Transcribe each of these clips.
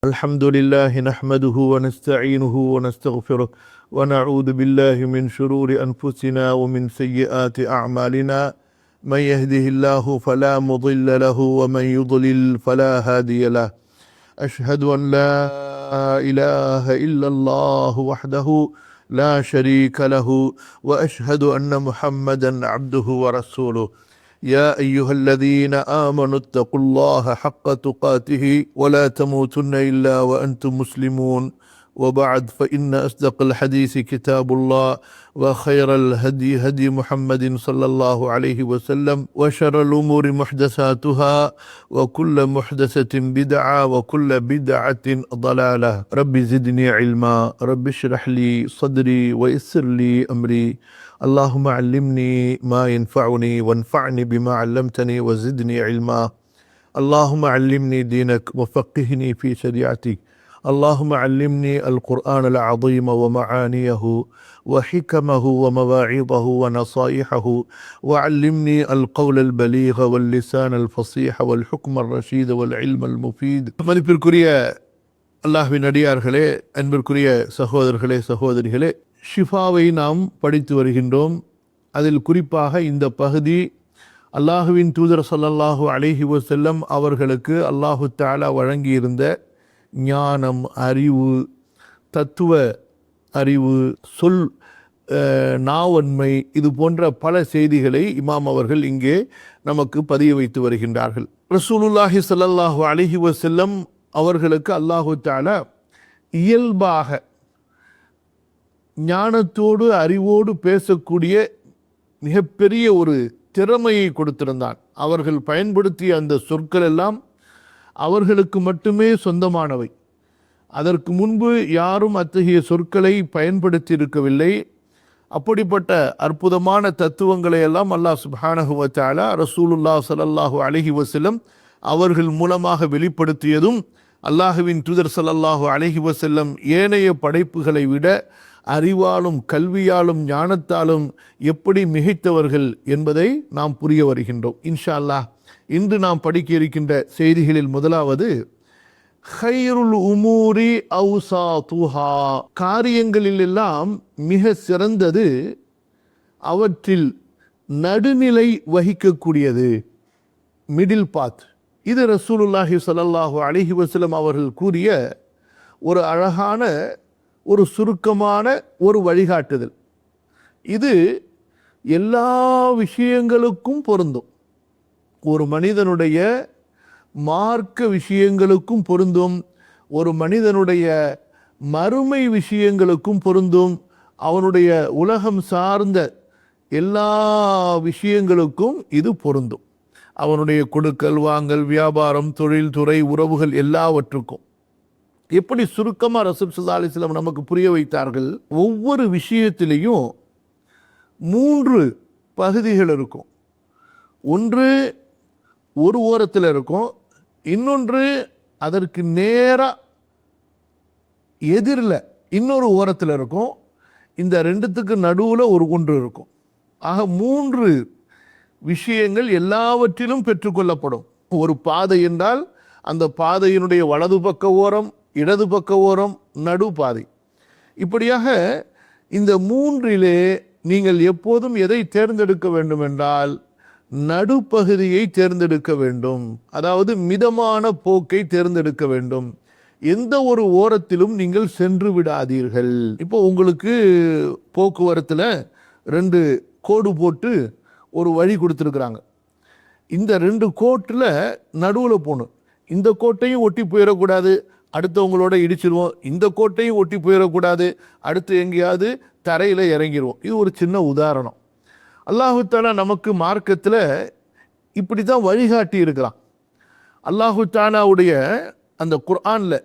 الحمد لله نحمده ونستعينه ونستغفره ونعوذ بالله من شرور أنفسنا ومن سيئات أعمالنا من يهده الله فلا مضل له ومن يضلل فلا هادي له أشهد أن لا إله إلا الله وحده لا شريك له وأشهد أن محمدا عبده ورسوله يا أيها الذين آمنوا اتقوا الله حق تقاته ولا تموتن إلا وأنتم مسلمون وبعد فإن أصدق الحديث كتاب الله وخير الهدي هدي محمد صلى الله عليه وسلم وشر الأمور محدثاتها وكل محدثة بدعة وكل بدعة ضلالة رب زدني علما رب اشرح لي صدري ويسر لي أمري اللهم علمني ما ينفعني وانفعني بما علمتني وزدني علما اللهم علمني دينك وفقهني في شريعتك اللهم علمني القرآن العظيم ومعانيه وحكمه ومواعظه ونصائحه وعلمني القول البليغ واللسان الفصيح والحكم الرشيد والعلم المفيد. மதிப்பிற்குரிய அல்லாஹ்வின் அடியார்களே, அன்பிற்குரிய சகோதரர்களே சகோதரிகளே, ஷிஃபாவை நாம் படித்து வருகின்றோம். அதில் குறிப்பாக இந்த பகுதி அல்லாஹுவின் தூதர் ஸல்லல்லாஹு அலைஹி வஸல்லம் அவர்களுக்கு அல்லாஹு தஆலா வழங்கியிருந்த ஞானம், அறிவு, தத்துவ அறிவு, சொல் நாவன்மை, இது போன்ற பல செய்திகளை இமாம் அவர்கள் இங்கே நமக்கு பதிய வைத்து வருகின்றார்கள். ரசூலுல்லாஹி ஸல்லல்லாஹு அலைஹி வஸல்லம் அவர்களுக்கு அல்லாஹு தஆலா இயல்பாக ஞானத்தோடு அறிவோடு பேசக்கூடிய மிகப்பெரிய ஒரு திறமையை கொடுத்திருந்தான். அவர்கள் பயன்படுத்திய அந்த சொற்கள் எல்லாம் அவர்களுக்கு மட்டுமே சொந்தமானவை. அதற்கு முன்பு யாரும் அத்தகைய சொற்களை பயன்படுத்தி இருக்கவில்லை. அப்படிப்பட்ட அற்புதமான தத்துவங்களை எல்லாம் அல்லாஹ் சுப்ஹானஹு வ தஆலா ரசூலுல்லாஹ் ஸல்லல்லாஹு அலைஹி வஸல்லம் அவர்கள் மூலமாக வெளிப்படுத்தியதும், அல்லாஹுவின் தூதர் ஸல்லல்லாஹு அலைஹி வஸல்லம் ஏனைய படைப்புகளை விட அறிவாலும் கல்வியாலும் ஞானத்தாலும் எப்படி மிகைத்தவர்கள் என்பதை நாம் புரிய வருகின்றோம். இன்ஷா அல்லாஹ் இன்று நாம் படிக்க இருக்கின்ற செய்திகளில் முதலாவது ஹைருல் உமூரி அவ்சாதுஹா, காரியங்களில் எல்லாம் மிக சிறந்தது அவற்றில் நடுநிலை வகிக்கக்கூடியது, மிடில் பாத். இது ரசூலுல்லாஹி ஸல்லல்லாஹு அலைஹி வஸல்லம் அவர்கள் கூறிய ஒரு அழகான ஒரு சுருக்கமான ஒரு வழிகாட்டுதல். இது எல்லா விஷயங்களுக்கும் பொருந்தும். ஒரு மனிதனுடைய மார்க்க விஷயங்களுக்கும் பொருந்தும், ஒரு மனிதனுடைய மறுமை விஷயங்களுக்கும் பொருந்தும், அவனுடைய உலகம் சார்ந்த எல்லா விஷயங்களுக்கும் இது பொருந்தும். அவனுடைய கொடுக்கல் வாங்கல், வியாபாரம், தொழில், துறை, உறவுகள் எல்லாவற்றுக்கும். எப்படி சுருக்கமாக ரசூல் ஸல்லல்லாஹு அலைஹி வஸல்லம் நமக்கு புரிய வைத்தார்கள், ஒவ்வொரு விஷயத்திலையும் 3 பகுதிகள் இருக்கும். ஒன்று ஒரு ஓரத்தில் இருக்கும், இன்னொன்று அதற்கு நேராக எதிரில் இன்னொரு ஓரத்தில் இருக்கும், இந்த ரெண்டுத்துக்கு நடுவில் ஒன்று இருக்கும். ஆக 3 விஷயங்கள் எல்லாவற்றிலும் பெற்றுக்கொள்ளப்படும். ஒரு பாதை என்றால் அந்த பாதையினுடைய வலது பக்க ஓரம், இடது பக்க ஓரம், நடு பாதை. இப்படியாக இந்த 3லே நீங்கள் எப்போதும் எதை தேர்ந்தெடுக்க வேண்டும் என்றால் நடுப்பகுதியை தேர்ந்தெடுக்க வேண்டும். அதாவது மிதமான போக்கை தேர்ந்தெடுக்க வேண்டும். எந்த ஒரு ஓரத்திலும் நீங்கள் சென்று விடாதீர்கள். இப்போ உங்களுக்கு போக்குவரத்தில் 2 கோடு போட்டு ஒரு வழி கொடுத்துருக்குறாங்க. இந்த 2 கோட்டில் நடுவில் போகணும். இந்த கோட்டையும் ஒட்டி போயிடக்கூடாது, அடுத்தவங்களோட இடிச்சிருவோம். இந்த கோட்டையும் ஒட்டி போயிடக்கூடாது, அடுத்து எங்கேயாவது தரையில் இறங்கிடுவோம். இது ஒரு சின்ன உதாரணம். அல்லாஹு தஆலா நமக்கு மார்க்கத்தில் இப்படி தான் வழிகாட்டி இருக்கிறான். அல்லாஹு தஆலாவுடைய அந்த குர்ஆனில்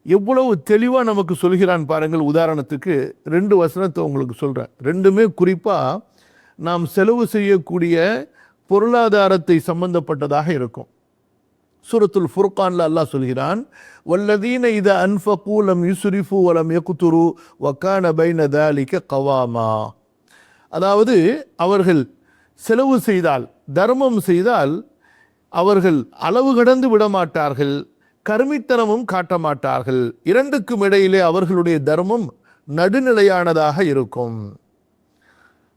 எவ்வளவு தெளிவாக நமக்கு சொல்கிறான் பாருங்கள். உதாரணத்துக்கு 2 வசனத்தை உங்களுக்கு சொல்கிறேன். ரெண்டுமே குறிப்பாக நாம் செலவு செய்யக்கூடிய பொருளாதாரத்தை சம்பந்தப்பட்டதாக இருக்கும். சூரத்துல் ஃபுர்கான்ல அல்லாஹ் சொல்கிறான், வல்லதீன இதா அன்ஃபகு லம் யுஸ்ரிஃபு வ லம் யக்துரு வ கான பைன தாலிக கவாமா. அதாவது அவர்கள் செலவு செய்தால், தர்மம் செய்தால் அவர்கள் அளவு கடந்து விடமாட்டார்கள், கருமித்தனமும் காட்ட மாட்டார்கள். இரண்டுக்கும் இடையிலே அவர்களுடைய தர்மம் நடுநிலையானதாக இருக்கும்.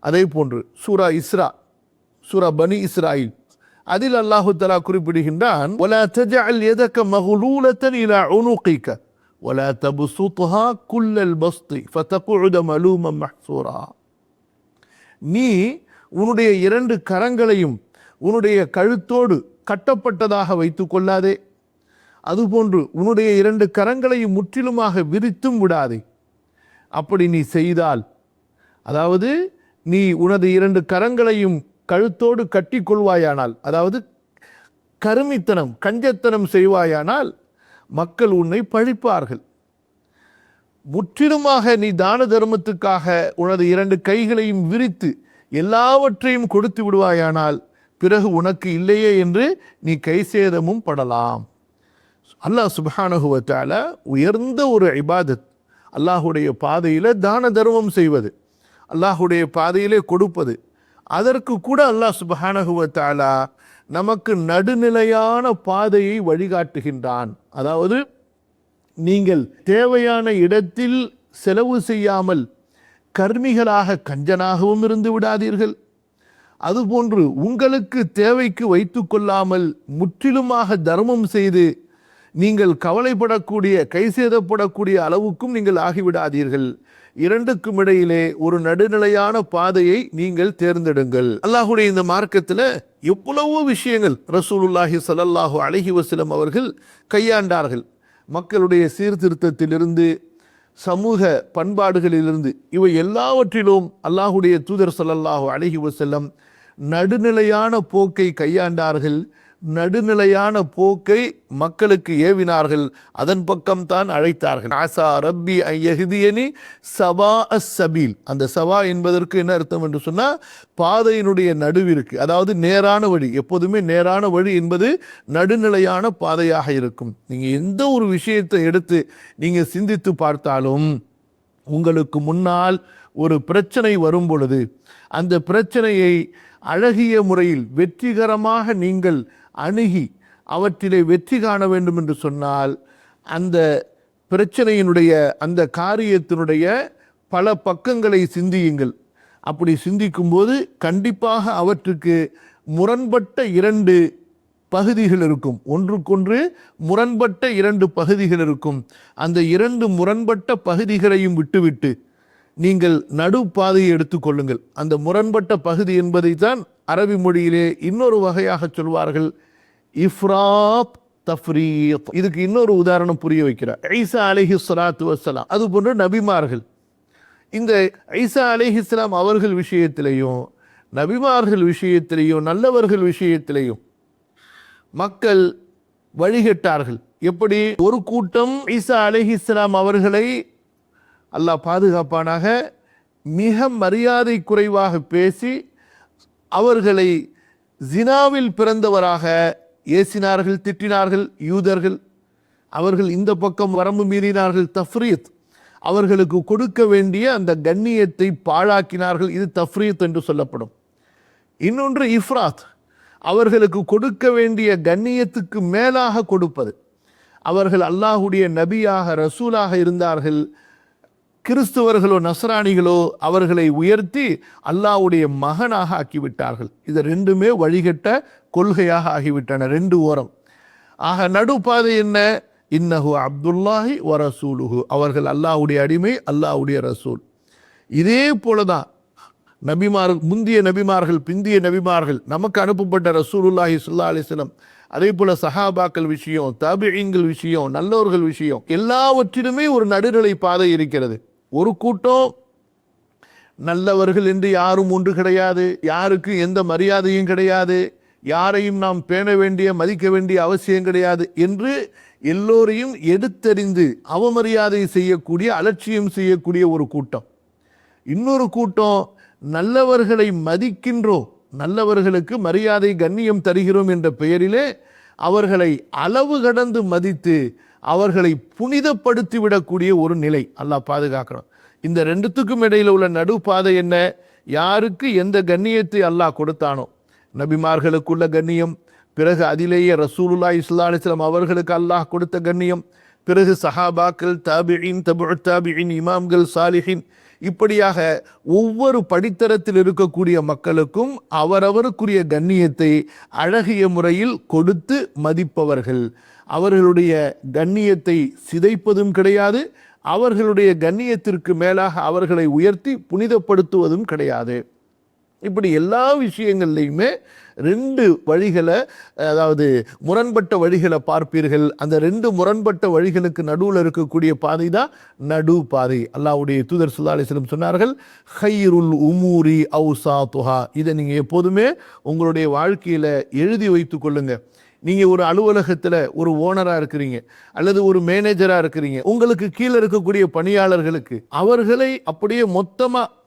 அதே போன்று சூரா இஸ்ரா, சூரா பனி இஸ்ராயில், அதில் அல்லாஹு தஆலா குறிப்பிடுகின்றான், وَلَا تَجْعَلْ يَدَكَ مَغْلُولَةً إِلَى عُنُقِكَ وَلَا تَبْسُطْهَا كُلَّ الْبَسْطِ فَتَقْعُدَ مَلُومًا مَحْسُورًا. நீ உன்னுடைய இரண்டு கரங்களையும் உன்னுடைய கழுத்தோடு கட்டப்பட்டதாக வைத்துக் கொள்ளாதே, அதுபோன்று உன்னுடைய இரண்டு கரங்களையும் முற்றிலுமாக விரித்தும் விடாதே. அப்படி நீ செய்தால், அதாவது நீ உனது இரண்டு கரங்களையும் கழுத்தோடு கட்டி கொள்வாயானால், அதாவது கருமித்தனம் கஞ்சத்தனம் செய்வாயானால் மக்கள் உன்னை பழிப்பார்கள். முற்றிலுமாக நீ தான தர்மத்துக்காக உனது இரண்டு கைகளையும் விரித்து எல்லாவற்றையும் கொடுத்து விடுவாயானால் பிறகு உனக்கு இல்லையே என்று நீ கைசேதமும் படலாம். அல்லாஹ் சுப்ஹானஹு வ தஆலா உயர்ந்த ஒரு இபாதத், அல்லாஹுடைய பாதையில தான தர்மம் செய்வது, அல்லாஹுடைய பாதையிலே கொடுப்பது. அதற்கு கூட அல்லாஹ் சுப்ஹானஹு வ தஆலா நமக்கு நடுநிலையான பாதையை வழிகாட்டுகின்றான். அதாவது நீங்கள் தேவையான இடத்தில் செலவு செய்யாமல் கர்மிகளாக கஞ்சனாகவும் இருந்து விடாதீர்கள். அதுபோன்று உங்களுக்கு தேவைக்கு வைத்து கொள்ளாமல் முற்றிலுமாக தர்மம் செய்து நீங்கள் கவலைப்படக்கூடிய கைசேதப்படக்கூடிய அளவுக்கும் நீங்கள் ஆகிவிடாதீர்கள். இரண்டுக்கும் இடையிலே ஒரு நடுநிலையான பாதையை நீங்கள் தேர்ந்தெடுங்கள். அல்லாஹுடைய இந்த மார்க்கத்தில் எவ்வளவோ விஷயங்கள் ரசூலுல்லாஹி ஸல்லல்லாஹு அலைஹி வஸல்லம் அவர்கள் கையாண்டார்கள். மக்களுடைய சீர்திருத்தத்திலிருந்து, சமூக பண்பாடுகளிலிருந்து, இவை எல்லாவற்றிலும் அல்லாஹுடைய தூதர் ஸல்லல்லாஹு அலைஹி வஸல்லம் நடுநிலையான போக்கை கையாண்டார்கள். நடுநிலையான போக்கை மக்களுக்கு ஏவினார்கள். அதன் பக்கம் தான் அழைத்தார்கள். ஆசா ரப்பி ஐயஹ்தியனி சவா அஸ்ஸபீல். அந்த சவா என்பதற்கு என்ன அர்த்தம் என்று சொன்னால், பாதையினுடைய நடுவிற்கு, அதாவது நேரான வழி. எப்போதுமே நேரான வழி என்பது நடுநிலையான பாதையாக இருக்கும். நீங்கள் எந்த ஒரு விஷயத்தை எடுத்து நீங்கள் சிந்தித்து பார்த்தாலும், உங்களுக்கு முன்னால் ஒரு பிரச்சனை வரும் பொழுது அந்த பிரச்சனையை அழகிய முறையில் வெற்றிகரமாக நீங்கள் அணுகி அவற்றிலே வெற்றி காண வேண்டும் என்று சொன்னால், அந்த பிரச்சனையினுடைய அந்த காரியத்தினுடைய பல பக்கங்களை சிந்தியுங்கள். அப்படி சிந்திக்கும்போது கண்டிப்பாக அவற்றுக்கு முரண்பட்ட இரண்டு பகுதிகள் இருக்கும். ஒன்றுக்கொன்று முரண்பட்ட இரண்டு பகுதிகள் இருக்கும். அந்த இரண்டு முரண்பட்ட பகுதிகளையும் விட்டுவிட்டு நீங்கள் நடுப்பாதையை எடுத்துக்கொள்ளுங்கள். அந்த முரண்பட்ட பகுதி என்பதை தான் அரபி மொழியிலே இன்னொரு வகையாக சொல்வார்கள், இஃப்ராத் தஃப்ரீத். இதுக்கு இன்னொரு உதாரணம் புரிய வைக்கிறார். ஈசா அலைஹிஸ்ஸலாத்து வஸ்ஸலாம், அதுபோன்று நபிமார்கள். இந்த ஈசா அலைஹிஸ்ஸலாம் அவர்கள் விஷயத்திலேயும், நபிமார்கள் விஷயத்திலேயும், நல்லவர்கள் விஷயத்திலேயும் மக்கள் வழிகட்டார்கள். எப்படி? ஒரு கூட்டம் ஈசா அலைஹிஸ்ஸலாம் அவர்களை, அல்லாஹ் பாதுகாப்பானாக, மிக மரியாதை குறைவாக பேசி அவர்களை ஜினாவில் பிறந்தவராக ஏசினார்கள், திட்டினார்கள். யூதர்கள் அவர்கள் இந்த பக்கம் வரம்பு மீறினார்கள், தஃப்ரீத். அவர்களுக்கு கொடுக்க வேண்டிய அந்த கண்ணியத்தை பாழாக்கினார்கள். இது தஃப்ரீத் என்று சொல்லப்படும். இன்னொன்று இஃப்ராத், அவர்களுக்கு கொடுக்க வேண்டிய கண்ணியத்துக்கு மேலாக கொடுப்பது. அவர்கள் அல்லாஹுடைய நபியாக ரசூலாக இருந்தார்கள். கிறிஸ்துவர்களோ நஸ்ரானிகளோ அவர்களை உயர்த்தி அல்லாஹ்வுடைய மகனாக ஆக்கிவிட்டார்கள். இது ரெண்டுமே வழிகட்ட கொள்கையாக ஆகிவிட்டன, ரெண்டு ஓரம். ஆக நடுப்பாதை என்ன? இன்னஹு அப்துல்லாஹி வ ரசூலுஹு, அவர்கள் அல்லாஹ்வுடைய அடிமை, அல்லாஹ்வுடைய ரசூல். இதே போலதான் நபிமார்கள், முந்திய நபிமார்கள், பிந்திய நபிமார்கள், நமக்கு அனுப்பப்பட்ட ரசூலுல்லாஹி ஸல்லல்லாஹு அலைஹி வஸல்லம், அதே போல சஹாபாக்கள் விஷயம், தாபிஈன்கள் விஷயம், நல்லவர்கள் விஷயம், எல்லாவற்றிலுமே ஒரு நடுநிலை பாதை இருக்கிறது. ஒரு கூட்டம் நல்லவர்கள் என்று யாரும் ஒன்று கிடையாது, யாருக்கு எந்த மரியாதையும் கிடையாது, யாரையும் நாம் பேண வேண்டிய மதிக்க வேண்டிய அவசியம் கிடையாது என்று எல்லோரையும் எடுத்தறிந்து அவமரியாதை செய்யக்கூடிய, அலட்சியம் செய்யக்கூடிய ஒரு கூட்டம். இன்னொரு கூட்டம் நல்லவர்களை மதிக்கின்றோம், நல்லவர்களுக்கு மரியாதை கண்ணியம் தருகிறோம் என்ற பெயரிலே அவர்களை அளவு கடந்து மதித்து அவர்களை புனிதப்படுத்தி விடக்கூடிய ஒரு நிலை. அல்லாஹ் பாதுகாக்கணும். இந்த ரெண்டுத்துக்கும் இடையில் உள்ள நடுப்பாதை என்ன? யாருக்கு எந்த கண்ணியத்தை அல்லாஹ் கொடுத்தானோ, நபிமார்களுக்குள்ள கண்ணியம், பிறகு அதிலேயே ரசூலுல்லாஹி ஸல்லல்லாஹு அலைஹி வஸல்லம் அவர்களுக்கு அல்லாஹ் கொடுத்த கண்ணியம், பிறகு சஹாபாக்கள், தாபிஈன், தபுஉ தாபிஈன், இமாம்கள், சாலிஹின், இப்படியாக ஒவ்வொரு படித்தரத்தில் இருக்கக்கூடிய மக்களுக்கும் அவரவருக்குரிய கண்ணியத்தை அழகிய முறையில் கொடுத்து மதிப்பவர்கள். அவர்களுடைய கண்ணியத்தை சிதைப்பதும் கிடையாது, அவர்களுடைய கண்ணியத்திற்கு மேலாக அவர்களை உயர்த்தி புனிதப்படுத்துவதும் கிடையாது. இப்படி எல்லா விஷயங்கள்லையுமே ரெண்டு வழிகளை, அதாவது முரண்பட்ட வழிகளை பார்ப்பீர்கள். அந்த ரெண்டு முரண்பட்ட வழிகளுக்கு நடுவில் இருக்கக்கூடிய பாதை தான் நடு பாதை. அல்லாஹ்வுடைய தூதர் ஸல்லல்லாஹு அலைஹி வஸல்லம் சொன்னார்கள், ஹைருல் உமூரி அவ்ஸாதுஹா. இதை நீங்கள் எப்போதுமே உங்களுடைய வாழ்க்கையில் எழுதி வைத்து கொள்ளுங்க. நீங்கள் ஒரு அலுவலகத்தில் ஒரு ஓனராக இருக்கிறீங்க அல்லது ஒரு மேனேஜராக இருக்கிறீங்க, உங்களுக்கு கீழே இருக்கக்கூடிய பணியாளர்களுக்கு அவர்களை அப்படியே மொத்தமாக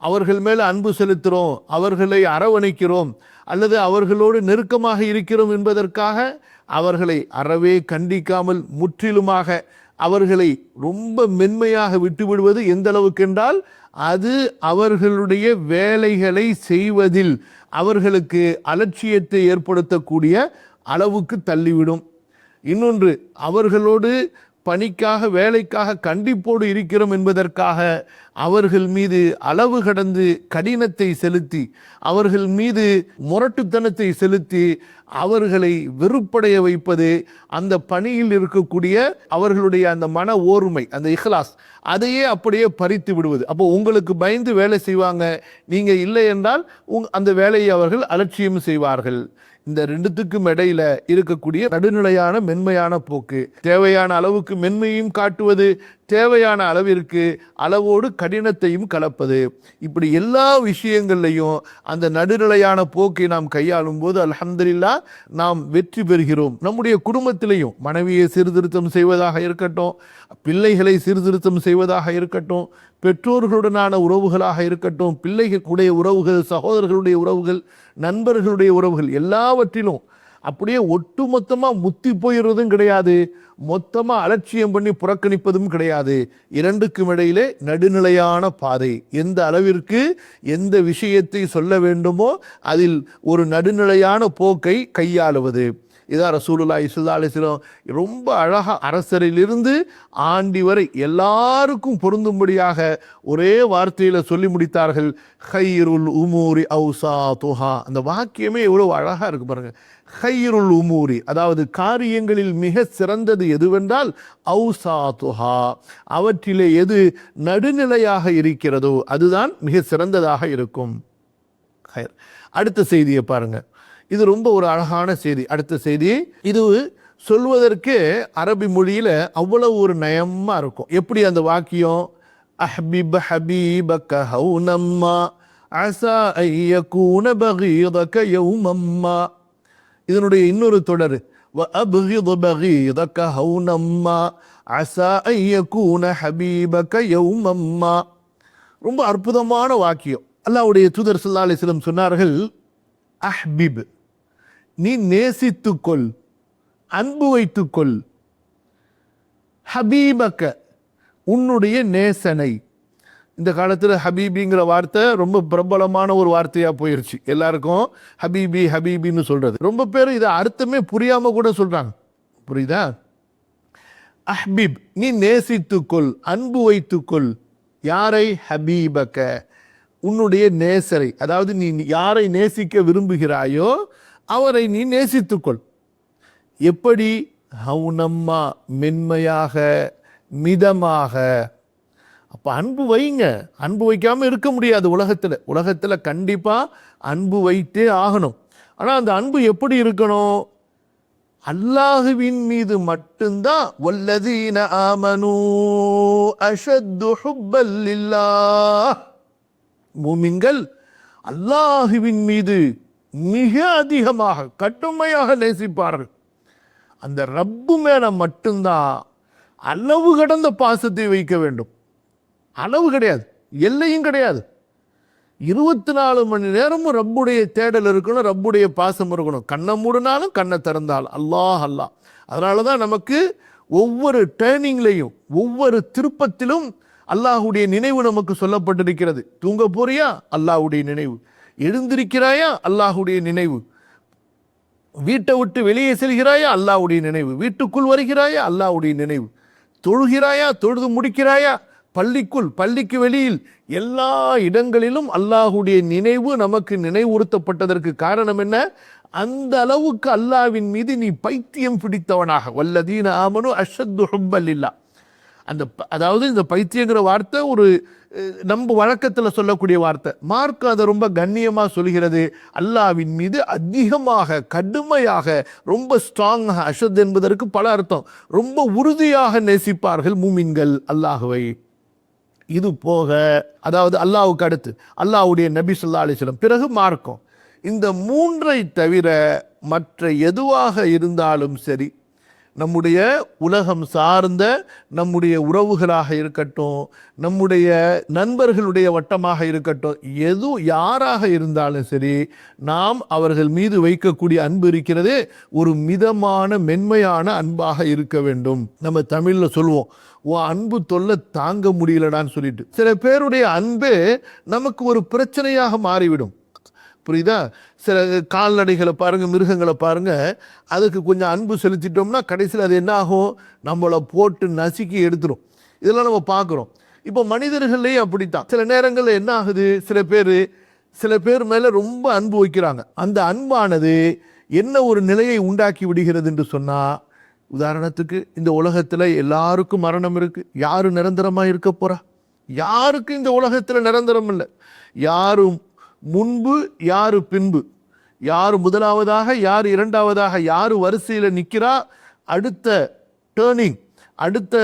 அவர்கள் மேலே அன்பு செலுத்துகிறோம், அவர்களை அரவணைக்கிறோம் அல்லது அவர்களோடு நெருக்கமாக இருக்கிறோம் என்பதற்காக அவர்களை அறவே கண்டிக்காமல் முற்றிலுமாக அவர்களை ரொம்ப மென்மையாக விட்டுவிடுவது எந்த அளவுக்கு என்றால், அது அவர்களுடைய வேலைகளை செய்வதில் அவர்களுக்கு அலட்சியத்தை ஏற்படுத்தக்கூடிய அளவுக்கு தள்ளிவிடும். இன்னொன்று, அவர்களோடு பணிக்காக வேலைக்காக கண்டிப்போடு இருக்கிறோம் என்பதற்காக அவர்கள் மீது அளவு கடந்து கடினத்தை செலுத்தி, அவர்கள் மீது முரட்டுத்தனத்தை செலுத்தி அவர்களை வெறுப்படைய வைப்பது, அந்த பணியில் இருக்கக்கூடிய அவர்களுடைய அந்த மன ஓர்மை, அந்த இஹ்லாஸ், அதையே அப்படியே பறித்து விடுவது. அப்போ உங்களுக்கு பயந்து வேலை செய்வாங்க, நீங்கள் இல்லை என்றால் அந்த வேலையை அவர்கள் அலட்சியம் செய்வார்கள். இந்த ரெண்டுத்துக்கும் இடையில இருக்கக்கூடிய நடுநிலையான மென்மையான போக்கு, தேவையான அளவுக்கு மென்மையும் காட்டுவது, தேவையான அளவிற்கு அளவோடு கடினத்தையும் கலப்பது, இப்படி எல்லா விஷயங்கள்லையும் அந்த நடுநிலையான போக்கை நாம் கையாளும் போது அல்ஹம்துலில்லாஹ் நாம் வெற்றி பெறுகிறோம். நம்முடைய குடும்பத்திலையும் மனைவியை சீர்திருத்தம் செய்வதாக இருக்கட்டும், பிள்ளைகளை சீர்திருத்தம் செய்வதாக இருக்கட்டும், பெற்றோர்களுடனான உறவுகளாக இருக்கட்டும், பிள்ளைகளுடைய உறவுகள், சகோதரர்களுடைய உறவுகள், நண்பர்களுடைய உறவுகள், எல்லாவற்றிலும் அப்படியே ஒட்டுமொத்தமாக முத்தி போயிடுறதும் கிடையாது, மொத்தமாக அலட்சியம் பண்ணி புறக்கணிப்பதும் கிடையாது. இரண்டுக்கும் இடையிலே நடுநிலையான பாதை. எந்த அளவிற்கு எந்த விஷயத்தை சொல்ல வேண்டுமோ அதில் ஒரு நடுநிலையான போக்கை கையாளுவது. இதான் ரசூலுல்லாஹி ஸல்லல்லாஹு அலைஹி வஸல்லம் ரொம்ப அழகாக அரசரிலிருந்து ஆண்டி வரை எல்லாருக்கும் பொருந்தும்படியாக ஒரே வார்த்தையில் சொல்லி முடித்தார்கள், ஹைருல் உமூரி அவ்ஸாதுஹா. அந்த வாக்கியமே எவ்வளோ அழகாக இருக்கு பாருங்க. ஹைருல் உமூரி, அதாவது காரியங்களில் மிக சிறந்தது எதுவென்றால் அவ்ஸாதுஹா, அவற்றிலே எது நடுநிலையாக இருக்கிறதோ அதுதான் மிக சிறந்ததாக இருக்கும். அடுத்த செய்தியை பாருங்க, இது ரொம்ப ஒரு அழகான செய்தி. அடுத்த செய்தி, இது சொல்வதற்கு அரபி மொழியில் அவ்வளவு ஒரு நயமாக இருக்கும். எப்படி அந்த வாக்கியம், அஹ்பிப் ஹபீபக ஹௌனம்மா அஸா ஐயகூன பகீதக யௌமம்மா. இதனுடைய இன்னொரு தொடர், வ அப்கித் பகீதக ஹௌனம்மா அஸா ஐயகூன ஹபீபக யௌமம்மா. ரொம்ப அற்புதமான வாக்கியம். அல்லாஹ்வுடைய தூதர் ஸல்லல்லாஹு அலைஹி வஸல்லம் சொன்னார்கள், அஹ்பிப், நீ நேசித்துக்கொள், அன்பு வைத்துக்கொள், ஹபீபக்க, உன்னுடைய நேசனை. இந்த காலத்தில் ஹபீபிங்கிற வார்த்தை ரொம்ப பிரபலமான ஒரு வார்த்தையாக போயிடுச்சு. எல்லாருக்கும் ஹபீபி ஹபீபின்னு சொல்கிறது. ரொம்ப பேர் இதை அர்த்தமே புரியாமல் கூட சொல்கிறாங்க. புரியுதா? அஹ்பிப், நீ நேசித்துக்கொள், அன்பு வைத்துக்கொள். யாரை? ஹபீபக்க, உன்னுடைய நேசரை. அதாவது நீ யாரை நேசிக்க விரும்புகிறாயோ அவரை நீ நேசித்துக்கொள். எப்படி? ஹவுனம்மா, மென்மையாக, மிதமாக. அப்போ அன்பு வைங்க. அன்பு வைக்காமல் இருக்க முடியாது உலகத்தில் கண்டிப்பாக அன்பு வைத்தே ஆகணும். ஆனால் அந்த அன்பு எப்படி இருக்கணும்? அல்லாஹுவின் மீது மட்டும்தான். வல்லதீன ஆமனூ அஷத்து ஹுப்பல் லில்லாஹ், மூமின்கள் அல்லாஹுவின் மீது மிக அதிகமாக கடுமையாக நேசிப்பார்கள். அந்த ரப்பு மேல மட்டும்தான் அளவு கடந்த பாசத்தை வைக்க வேண்டும். அளவு கிடையாது, எல்லையும் கிடையாது. 24 மணி நேரமும் ரப்புடைய தேடல் இருக்கணும், ரப்புடைய பாசம் இருக்கணும். கண்ணை மூடினாலும் கண்ணை திறந்தாலும் அல்லாஹ் அல்லாஹ். அதனால தான் நமக்கு ஒவ்வொரு டேர்னிங்லையும் ஒவ்வொரு திருப்பத்திலும் அல்லாஹுடைய நினைவு நமக்கு சொல்லப்பட்டிருக்கிறது. தூங்க போறியா? அல்லாஹுடைய நினைவு. எழுந்திருக்கிறாயா? அல்லாஹுடைய நினைவு. வீட்டை விட்டு வெளியே செல்கிறாயா, அல்லாஹ்வுடைய நினைவு. வீட்டுக்குள் வருகிறாயா, அல்லாஹ்வுடைய நினைவு. தொழுகிறாயா, தொழுது முடிக்கிறாயா, பள்ளிக்கு வெளியில், எல்லா இடங்களிலும் அல்லாஹ்வுடைய நினைவு நமக்கு நினைவுறுத்தப்பட்டதற்கு காரணம் என்ன? அந்த அளவுக்கு அல்லாஹ்வின் மீது நீ பைத்தியம் பிடித்தவனாக. வல்லதீன ஆமனு அஷத்து ஹுப்பல்லில்லா. அதாவது இந்த பைத்தியங்கிற வார்த்தை ஒரு நம்ம வழக்கத்தில் சொல்லக்கூடிய வார்த்தை. மார்க் அதை ரொம்ப கண்ணியமாக சொல்கிறது. அல்லாஹ்வின் மீது அதிகமாக, கடுமையாக, ரொம்ப ஸ்ட்ராங்காக. அஷத் என்பதற்கு பல அர்த்தம். ரொம்ப உறுதியாக நேசிப்பார்கள் மூமின்கள் அல்லாஹ்வை. இது போக, அதாவது அல்லாஹ்வுக்கு அடுத்து அல்லாஹ்வுடைய நபி ஸல்லல்லாஹு அலைஹி வஸல்லம், பிறகு மார்க்கம். இந்த மூன்றை தவிர மற்ற எதுவாக இருந்தாலும் சரி, நம்முடைய உலகம் சார்ந்த நம்முடைய உறவுகளாக இருக்கட்டும், நம்முடைய நண்பர்களுடைய வட்டமாக இருக்கட்டும், யாராக இருந்தாலும் சரி, நாம் அவர்கள் மீது வைக்கக்கூடிய அன்பு இருக்கிறது ஒரு மிதமான மென்மையான அன்பாக இருக்க வேண்டும். நம்ம தமிழில் சொல்லுவோம், அன்பு தொல்லை தாங்க முடியலடான்னு சொல்லிட்டு. சில பேருடைய அன்பு நமக்கு ஒரு பிரச்சனையாக மாறிவிடும். புரியுதா? சில கால்நடைகளை பாருங்க, மிருகங்களை பாருங்க, அதுக்கு கொஞ்சம் அன்பு செலுத்திட்டோம்னா கடைசியில் அது என்ன ஆகும்? நம்மளை போட்டு நசுக்கி எடுத்துரும். இதெல்லாம் நம்ம பார்க்குறோம். இப்போ மனிதர்கள்லேயும் அப்படித்தான். சில நேரங்களில் என்ன ஆகுது? சில பேர் மேலே ரொம்ப அன்பு வைக்கிறாங்க. அந்த அன்பானது என்ன ஒரு நிலையை உண்டாக்கி விடுகிறது என்று சொன்னால், உதாரணத்துக்கு இந்த உலகத்தில் எல்லாருக்கும் மரணம் இருக்குது. யாரு நிரந்தரமாக இருக்க போகிறா? யாருக்கும் இந்த உலகத்தில் நிரந்தரம் இல்லை. யாரும் முன்பு, யாரு பின்பு, யார் முதலாவதாக, யார் இரண்டாவதாக, யார் வரிசையில் நிற்கிறா, அடுத்த டேர்னிங், அடுத்த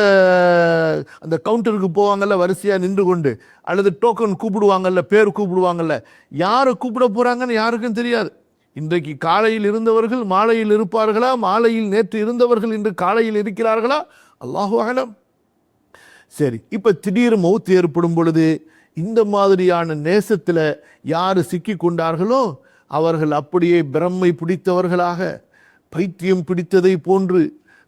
அந்த கவுண்டருக்கு போவாங்கல்ல வரிசையாக நின்று கொண்டு, அல்லது டோக்கன் கூப்பிடுவாங்கல்ல, பேர் கூப்பிடுவாங்கல்ல, யாரை கூப்பிட போகிறாங்கன்னு யாருக்கும் தெரியாது. இன்றைக்கு காலையில் இருந்தவர்கள் மாலையில் இருப்பார்களா? மாலையில் நேற்று இருந்தவர்கள் இன்று காலையில் இருக்கிறார்களா? அல்லாஹு அலம். சரி, இப்போ திடீர் மௌத் ஏற்படும் பொழுது இந்த மாதிரியான நேசத்தில் யார் சிக்கி கொண்டார்களோ அவர்கள் அப்படியே பிரம்மை பிடித்தவர்களாக, பைத்தியம் பிடித்ததை போன்று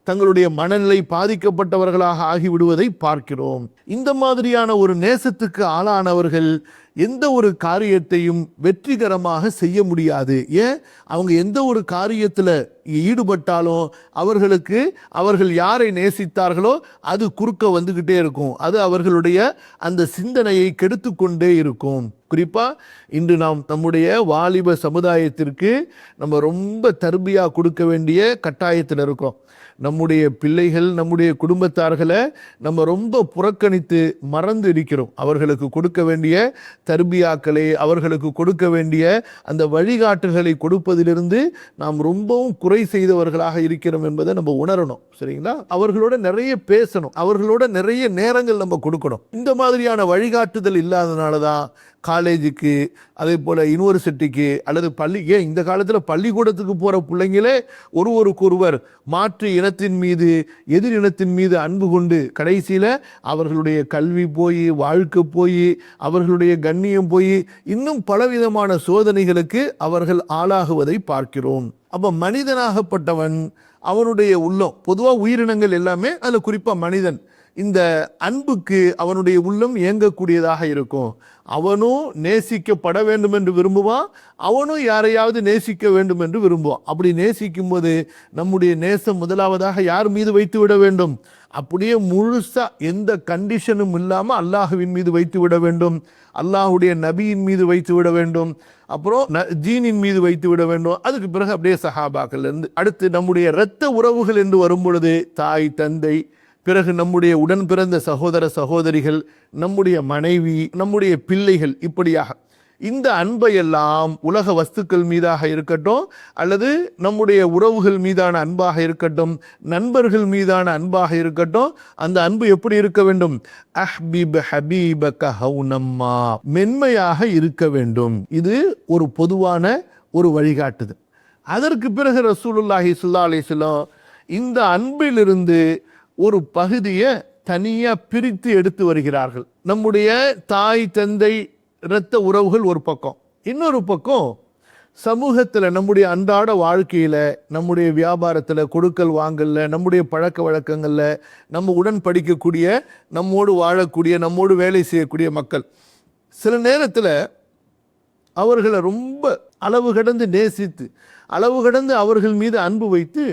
தங்களுடைய மனநிலை பாதிக்கப்பட்டவர்களாக ஆகிவிடுவதை பார்க்கிறோம். இந்த மாதிரியான ஒரு நேசத்துக்கு ஆளானவர்கள் எந்த ஒரு காரியத்தையும் வெற்றிகரமாக செய்ய முடியாது. ஏன்? அவங்க எந்த ஒரு காரியத்தில் ஈடுபட்டாலும் அவர்கள் யாரை நேசித்தார்களோ அது குறுக்க வந்துக்கிட்டே இருக்கும். அது அவர்களுடைய அந்த சிந்தனையை கெடுத்து கொண்டே இருக்கும். குறிப்பாக இன்று நாம் நம்முடைய வாலிப சமுதாயத்திற்கு நம்ம ரொம்ப தர்பியா கொடுக்க வேண்டிய கட்டாயத்தில் இருக்கிறோம். நம்முடைய பிள்ளைகள், நம்முடைய குடும்பத்தார்களை நம்ம ரொம்ப புறக்கணித்து மறந்து இருக்கிறோம். அவர்களுக்கு கொடுக்க வேண்டிய தர்பியாக்களை, அவர்களுக்கு கொடுக்க வேண்டிய அந்த வழிகாட்டுகளை கொடுப்பதிலிருந்து நாம் ரொம்பவும் குறை செய்தவர்களாக இருக்கிறோம் என்பதை நம்ம உணரணும். சரிங்களா? அவர்களோட நிறைய பேசணும், அவர்களோட நிறைய நேரங்கள் நம்ம கொடுக்கணும். இந்த மாதிரியான வழிகாட்டுதல் இல்லாதனால தான் காலேஜுக்கு, அதே போல் யூனிவர்சிட்டிக்கு அல்லது இந்த காலத்தில் பள்ளிக்கூடத்துக்கு போகிற பிள்ளைங்களே ஒருவருக்கொருவர் மாற்று இனத்தின் மீது, எதிர் இனத்தின் மீது அன்பு கொண்டு கடைசியில் அவர்களுடைய கல்வி போய், வாழ்க்கை போய், அவர்களுடைய கண்ணியம் போய், இன்னும் பலவிதமான சோதனைகளுக்கு அவர்கள் ஆளாகுவதை பார்க்கிறோம். அப்போ மனிதனாகப்பட்டவன், அவனுடைய உள்ளம், பொதுவாக உயிரினங்கள் எல்லாமே, அதில் குறிப்பாக மனிதன், இந்த அன்புக்கு அவனுடைய உள்ளம் இயங்கக்கூடியதாக இருக்கும். அவனும் நேசிக்கப்பட வேண்டும் என்று விரும்புவான், அவனும் யாரையாவது நேசிக்க வேண்டும் என்று விரும்புவான். அப்படி நேசிக்கும் போது நம்முடைய நேசம் முதலாவதாக யார் மீது வைத்து விட வேண்டும்? அப்படியே முழுசா எந்த கண்டிஷனும் இல்லாமல் அல்லாஹுவின் மீது வைத்து விட வேண்டும், அல்லாஹுடைய நபியின் மீது வைத்து விட வேண்டும், அப்புறம் ஜீனின் மீது வைத்து விட வேண்டும். அதுக்கு பிறகு அப்படியே சஹாபாக்கள் இருந்து அடுத்து நம்முடைய இரத்த உறவுகள் என்று வரும் பொழுது தாய், தந்தை, பிறகு நம்முடைய உடன் பிறந்த சகோதர சகோதரிகள், நம்முடைய மனைவி, நம்முடைய பிள்ளைகள், இப்படியாக இந்த அன்பையெல்லாம் உலக வஸ்துக்கள் மீதாக இருக்கட்டும், அல்லது நம்முடைய உறவுகள் மீதான அன்பாக இருக்கட்டும், நண்பர்கள் மீதான அன்பாக இருக்கட்டும், அந்த அன்பு எப்படி இருக்க வேண்டும்? அஹ்பிப் ஹபீபக ஹவுனம்மா, மென்மையாக இருக்க வேண்டும். இது ஒரு பொதுவான ஒரு வழிகாட்டுதல். அதற்கு பிறகு ரசூலுல்லாஹி ஸல்லல்லாஹு அலைஹி வஸல்லம் இந்த அன்பிலிருந்து ஒரு பகுதியை தனியாக பிரித்து எடுத்து வருகிறார்கள். நம்முடைய தாய், தந்தை, இரத்த உறவுகள் ஒரு பக்கம், இன்னொரு பக்கம் சமூகத்தில், நம்முடைய அன்றாட வாழ்க்கையில், நம்முடைய வியாபாரத்தில், கொடுக்கல் வாங்கல்ல, நம்முடைய பழக்க வழக்கங்களில், நம்ம உடன் படிக்கக்கூடிய, நம்மோடு வாழக்கூடிய, நம்மோடு வேலை செய்யக்கூடிய மக்கள். சில நேரத்தில் அவர்களை ரொம்ப அளவு கடந்து நேசித்து அளவு கடந்து அவர்கள் மீது அன்பு வைத்து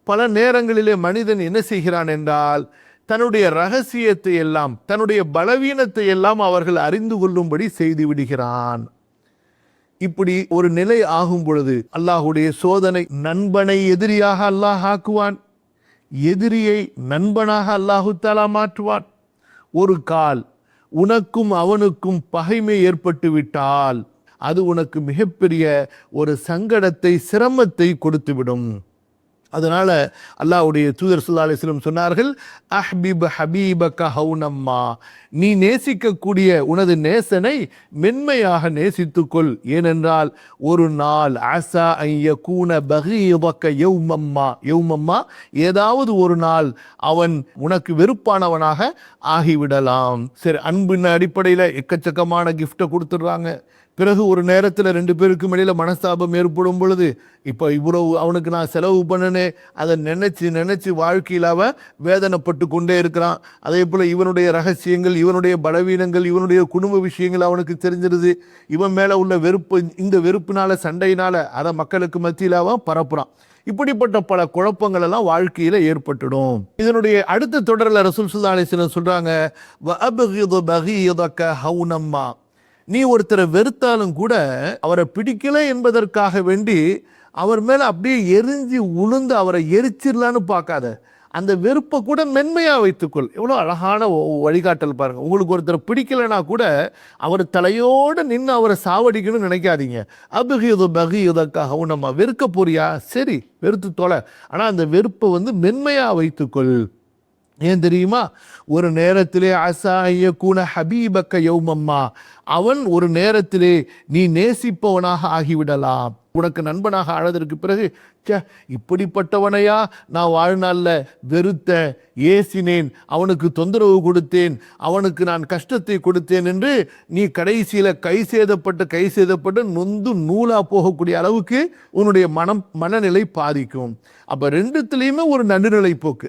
பல நேரங்களிலே மனிதன் என்ன செய்கிறான் என்றால் தன்னுடைய ரகசியத்தை எல்லாம் தன்னுடைய பலவீனத்தை எல்லாம் அவர்கள் அறிந்து கொள்ளும்படி செய்து விடுகிறான். இப்படி ஒரு நிலை ஆகும் பொழுது அல்லாஹுடைய சோதனை, நண்பனை எதிரியாக அல்லாஹ் ஆக்குவான், எதிரியை நண்பனாக அல்லாஹு தஆலா மாற்றுவான். ஒரு கால் உனக்கும் அவனுக்கும் பகைமை ஏற்பட்டு விட்டால் அது உனக்கு மிகப்பெரிய ஒரு சங்கடத்தை, சிரமத்தை கொடுத்துவிடும். அதனால அல்லாஹ்வுடைய தூதர் ஸல்லல்லாஹு அலைஹி வஸல்லம் சொன்னார்கள், அஹ்பிப் ஹபீபக ஹவுனம்மா, நீ நேசிக்கக்கூடிய உனது நேசனை மென்மையாக நேசித்துக்கொள். ஏனென்றால் ஒரு நாள் அஸா அன் யகூன பகீதக யௌமம்மா, ஏதாவது ஒரு நாள் அவன் உனக்கு வெறுப்பானவனாக ஆகிவிடலாம். சரி, அன்பின் அடிப்படையில் எக்கச்சக்கமான கிஃப்டை கொடுத்துடுறாங்க. பிறகு ஒரு நேரத்தில் 2 பேருக்கும் இடையில மனஸ்தாபம் ஏற்படும் பொழுது, இப்போ இவ்வளவு அவனுக்கு நான் செலவு பண்ணனே, அதை நினைச்சு வாழ்க்கையில் அவன் வேதனைப்பட்டு கொண்டே இருக்கிறான். அதே போல் இவனுடைய ரகசியங்கள், இவனுடைய பலவீனங்கள், இவனுடைய குடும்ப விஷயங்கள் அவனுக்கு தெரிஞ்சிருது. இவன் மேலே உள்ள வெறுப்பு, இந்த வெறுப்பினால, சண்டையினால அதை மக்களுக்கு மத்தியில் அவன் பரப்புறான். இப்படிப்பட்ட பல குழப்பங்கள் எல்லாம் வாழ்க்கையில ஏற்பட்டுடும். இதனுடைய அடுத்த தொடரில் ரசூல் ஸல்லல்லாஹு அலைஹி வஸல்லம் சொல்றாங்க, வஅப்கிது பகீதக ஹவுனம்மா, நீ ஒருத்தரை வெறுத்தாலும் கூட அவரை பிடிக்கல என்பதற்காக வேண்டி அவர் மேல அப்படியே எரிஞ்சு உளுந்து அவரை எரிச்சிடலான்னு பார்க்காத. அந்த வெறுப்பை கூட மென்மையா வைத்துக்கொள். எவ்வளோ அழகான வழிகாட்டல் பாருங்க. உங்களுக்கு ஒருத்தரை பிடிக்கலைன்னா கூட அவர் தலையோடு நின்று அவரை சாவடிக்கணும்னு நினைக்காதீங்க. அபகியது பகியதற்காக நம்ம வெறுக்க போறியா, சரி வெறுத்து தொலை, ஆனால் அந்த வெறுப்பை மென்மையா வைத்துக்கொள். ஏன் தெரியுமா? ஒரு நேரத்திலே அஸா ஐயக்கூன ஹபீபக்க யௌமம்மா, அவன் ஒரு நேரத்திலே நீ நேசிப்பவனாக ஆகிவிடலாம். உனக்கு நண்பனாக ஆனதற்கு பிறகு இப்படிப்பட்டவனையா நான் வாழ்நாளில் வெறுத்தேன், ஏசினேன், அவனுக்கு தொந்தரவு கொடுத்தேன், அவனுக்கு நான் கஷ்டத்தை கொடுத்தேன் என்று நீ கடைசியில் கை சேதப்பட்டு நொந்து நூலா போகக்கூடிய அளவுக்கு உன்னுடைய மனநிலை பாதிக்கும். அப்போ ரெண்டுத்துலேயுமே ஒரு நடுநிலை போக்கு.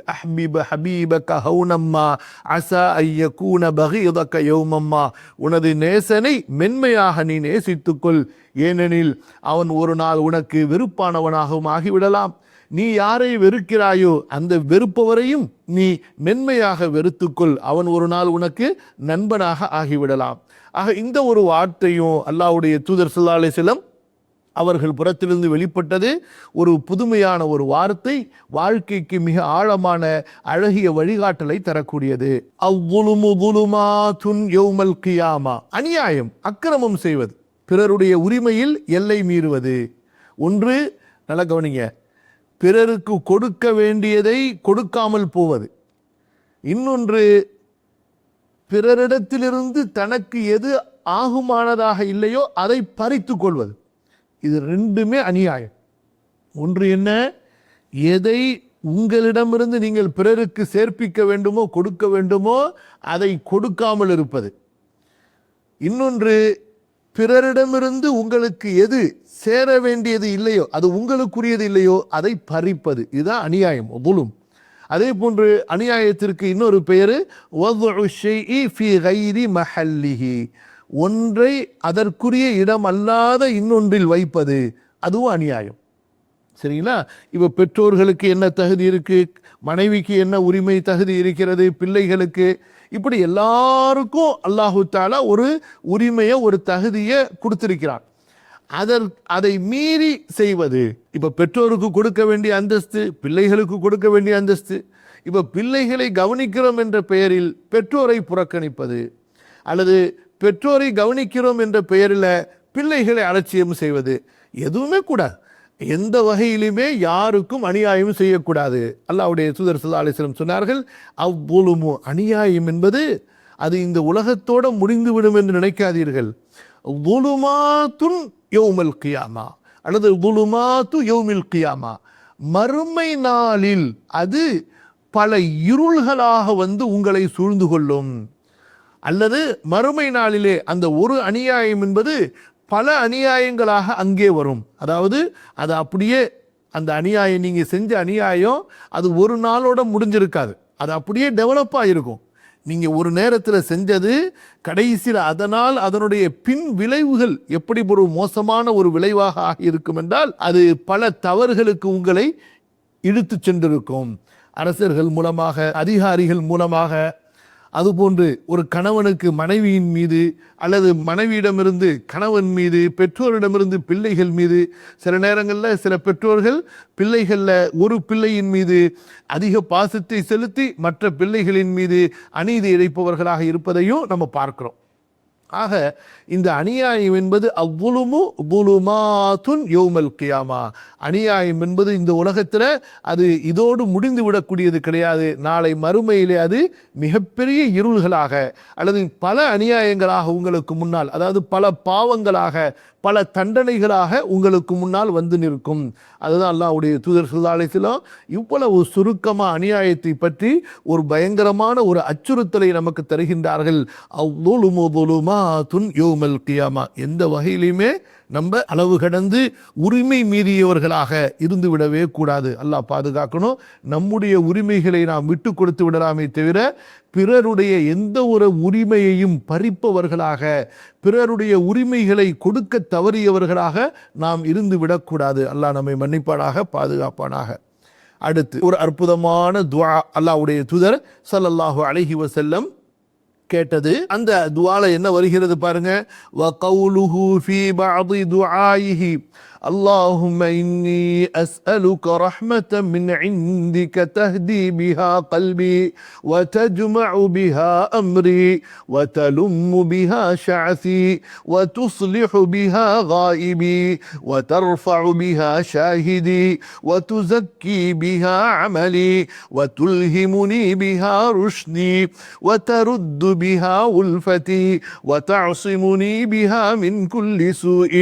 ஹபீபக ஹவுனம்மா அஸா ஐயக்கூன பகீதக யௌமம்மா, உனது நேசனை மென்மையாக நீ நேசித்துக்கொள். ஏனெனில் அவன் ஒரு நாள் உனக்கு வெறுப்பானவனாகவும் ஆகிவிடலாம். நீ யாரை வெறுக்கிறாயோ அந்த வெறுப்பவரையும் நீ மென்மையாக வெறுத்துக்கொள். அவன் ஒரு நாள் உனக்கு நண்பனாக ஆகிவிடலாம். ஆக இந்த ஒரு வார்த்தையும் அல்லாஹ்வுடைய தூதர் ஸல்லல்லாஹு அலைஹி வஸல்லம் அவர்கள் புறத்திலிருந்து வெளிப்பட்டது ஒரு புதுமையான ஒரு வார்த்தை, வாழ்க்கைக்கு மிக ஆழமான அழகிய வழிகாட்டலை தரக்கூடியது. அவ்வுலுமு ظுலுமாத்துன் யௌமல் கியாமா, அநியாயம், அக்கிரமம் செய்வது, பிறருடைய உரிமையில் எல்லை மீறுவது. ஒன்று, நல்ல கவனிங்க, பிறருக்கு கொடுக்க வேண்டியதை கொடுக்காமல் போவது. இன்னொன்று, பிறரிடத்திலிருந்து தனக்கு எது ஆகுமானதாக இல்லையோ அதை பறித்து கொள்வது. இது ரெண்டுமே அநியாயம். ஒன்று என்ன, எதை உங்களிடமிருந்து நீங்கள் பிறருக்கு சேர்ப்பிக்க வேண்டுமோ, கொடுக்க வேண்டுமோ அதை கொடுக்காமல் இருப்பது. இன்னொன்று, பிறரிடமிருந்து உங்களுக்கு எது சேர வேண்டியது இல்லையோ, அது உங்களுக்குரியது இல்லையோ அதை பறிப்பது. இதுதான் அநியாயம், ஒதுலும். அதே போன்று அநியாயத்திற்கு இன்னொரு பெயர் வதுஉ ஷைஇ ஃபீ கைரி மஹல்லிஹி, ஒன்றை அதற்குரிய இடம் அல்லாத இன்னொன்றில் வைப்பது, அதுவும் அநியாயம். சரிங்களா? இப்போ பெற்றோர்களுக்கு என்ன தகுதி இருக்கு, மனைவிக்கு என்ன உரிமை தகுதி இருக்கிறது, பிள்ளைகளுக்கு, இப்படி எல்லாருக்கும் அல்லாஹு தஆலா ஒரு உரிமையை, ஒரு தகுதியை கொடுத்திருக்கிறான். அதை மீறி செய்வது, இப்ப பெற்றோருக்கு கொடுக்க வேண்டிய அந்தஸ்து, பிள்ளைகளுக்கு கொடுக்க வேண்டிய அந்தஸ்து, இப்ப பிள்ளைகளை கவனிக்கிறோம் என்ற பெயரில் பெற்றோரை புறக்கணிப்பது, அல்லது பெற்றோரை கவனிக்கிறோம் என்ற பெயரில் பிள்ளைகளை அலட்சியம் செய்வது, எதுவுமே கூடாது. எந்த வகையிலுமே யாருக்கும் அநியாயம் செய்யக்கூடாது. அல்லாஹ்வுடைய தூதர் ஸல்லல்லாஹு அலைஹி வஸல்லம் சொன்னார்கள், அவ்வுலுமு, அநியாயம் என்பது அது இந்த உலகத்தோட முடிந்துவிடும் என்று நினைக்காதீர்கள். ظுலுமாத்துன் யௌமல் கியாமா, அல்லது ظுலுமாத்து யௌமில் கியாமா, மறுமை நாளில் அது பல இருள்களாக உங்களை சூழ்ந்து கொள்ளும். அல்லது மறுமை நாளிலே அந்த ஒரு அநியாயம் என்பது பல அநியாயங்களாக அங்கே வரும். அதாவது அது அப்படியே அந்த அநியாயம், நீங்க செஞ்ச அநியாயம் அது ஒரு நாளோட முடிஞ்சிருக்காது, அது அப்படியே டெவலப் ஆகிருக்கும். நீங்கள் ஒரு நேரத்தில் செஞ்சது கடைசியில் அதனால் அதனுடைய பின் விளைவுகள் எப்படி ஒரு மோசமான ஒரு விளைவாக ஆகியிருக்கும் என்றால் அது பல தவறுகளுக்கு உங்களை இழுத்து சென்றிருக்கும். அரசர்கள் மூலமாக, அதிகாரிகள் மூலமாக, அதுபோன்று ஒரு கணவனுக்கு மனைவியின் மீது அல்லது மனைவியிடமிருந்து கணவன் மீது, பெற்றோரிடமிருந்து பிள்ளைகள் மீது, சில நேரங்களில் சில பெற்றோர்கள் பிள்ளைகளில் ஒரு பிள்ளையின் மீது அதிக பாசத்தை செலுத்தி மற்ற பிள்ளைகளின் மீது அநீதி இழைப்பவர்களாக இருப்பதையும் நம்ம பார்க்கிறோம். ஆக இந்த அநியாயம் என்பது அவ்வுலுமு புலுமாத்துன் யௌமல் கியாமா. அநியாயம் என்பது இந்த உலகத்தில் அது இதோடு முடிந்து விடக்கூடியது கிடையாது. நாளை மறுமையிலே அது மிகப்பெரிய இருள்களாக அல்லது பல அநியாயங்களாக உங்களுக்கு முன்னால், அதாவது பல பாவங்களாக, பல தண்டனைகளாக உங்களுக்கு முன்னால் வந்து நிற்கும். அதுதான் அல்லாஹ்வுடைய தூதர் ஸல்லல்லாஹு அலைஹி வஸல்லம் இவ்வளவு சுருக்கமாக அநியாயத்தை பற்றி ஒரு பயங்கரமான ஒரு அச்சுறுத்தலை நமக்கு தருகின்றார்கள். அவ்வுலுமு புலுமாத்துன் யௌமல் கியாமா. எந்த வகையிலுமே நம்ம அளவு கடந்து உரிமை மீறியவர்களாக இருந்து விடவே கூடாது. அல்லாஹ் பாதுகாக்கணும். நம்முடைய உரிமைகளை நாம் விட்டு கொடுத்து விடலாமே தவிர பிறருடைய எந்த ஒரு உரிமையையும் பறிப்பவர்களாக, பிறருடைய உரிமைகளை கொடுக்க தவறியவர்களாக நாம் இருந்து விடக்கூடாது. அல்லாஹ் நம்மை மன்னிப்பானாக, பாதுகாப்பானாக. அடுத்து ஒரு அற்புதமான துஆ அல்லாஹ்வுடைய தூதர் ஸல்லல்லாஹு அலைஹி வஸல்லம் கேட்டது. அந்த துஆல என்ன வருகிறது பாருங்க. வகௌலுஹு ஃபீ பஅதி துஆயிஹி اللهم إني أسألك رحمة من عندك تهدي بها قلبي وتجمع بها أمري وتلم بها شعثي وتصلح بها غائبي وترفع بها شاهدي وتزكي بها عملي وتلهمني بها رشدي وترد بها ألفتي وتعصمني بها من كل سوء.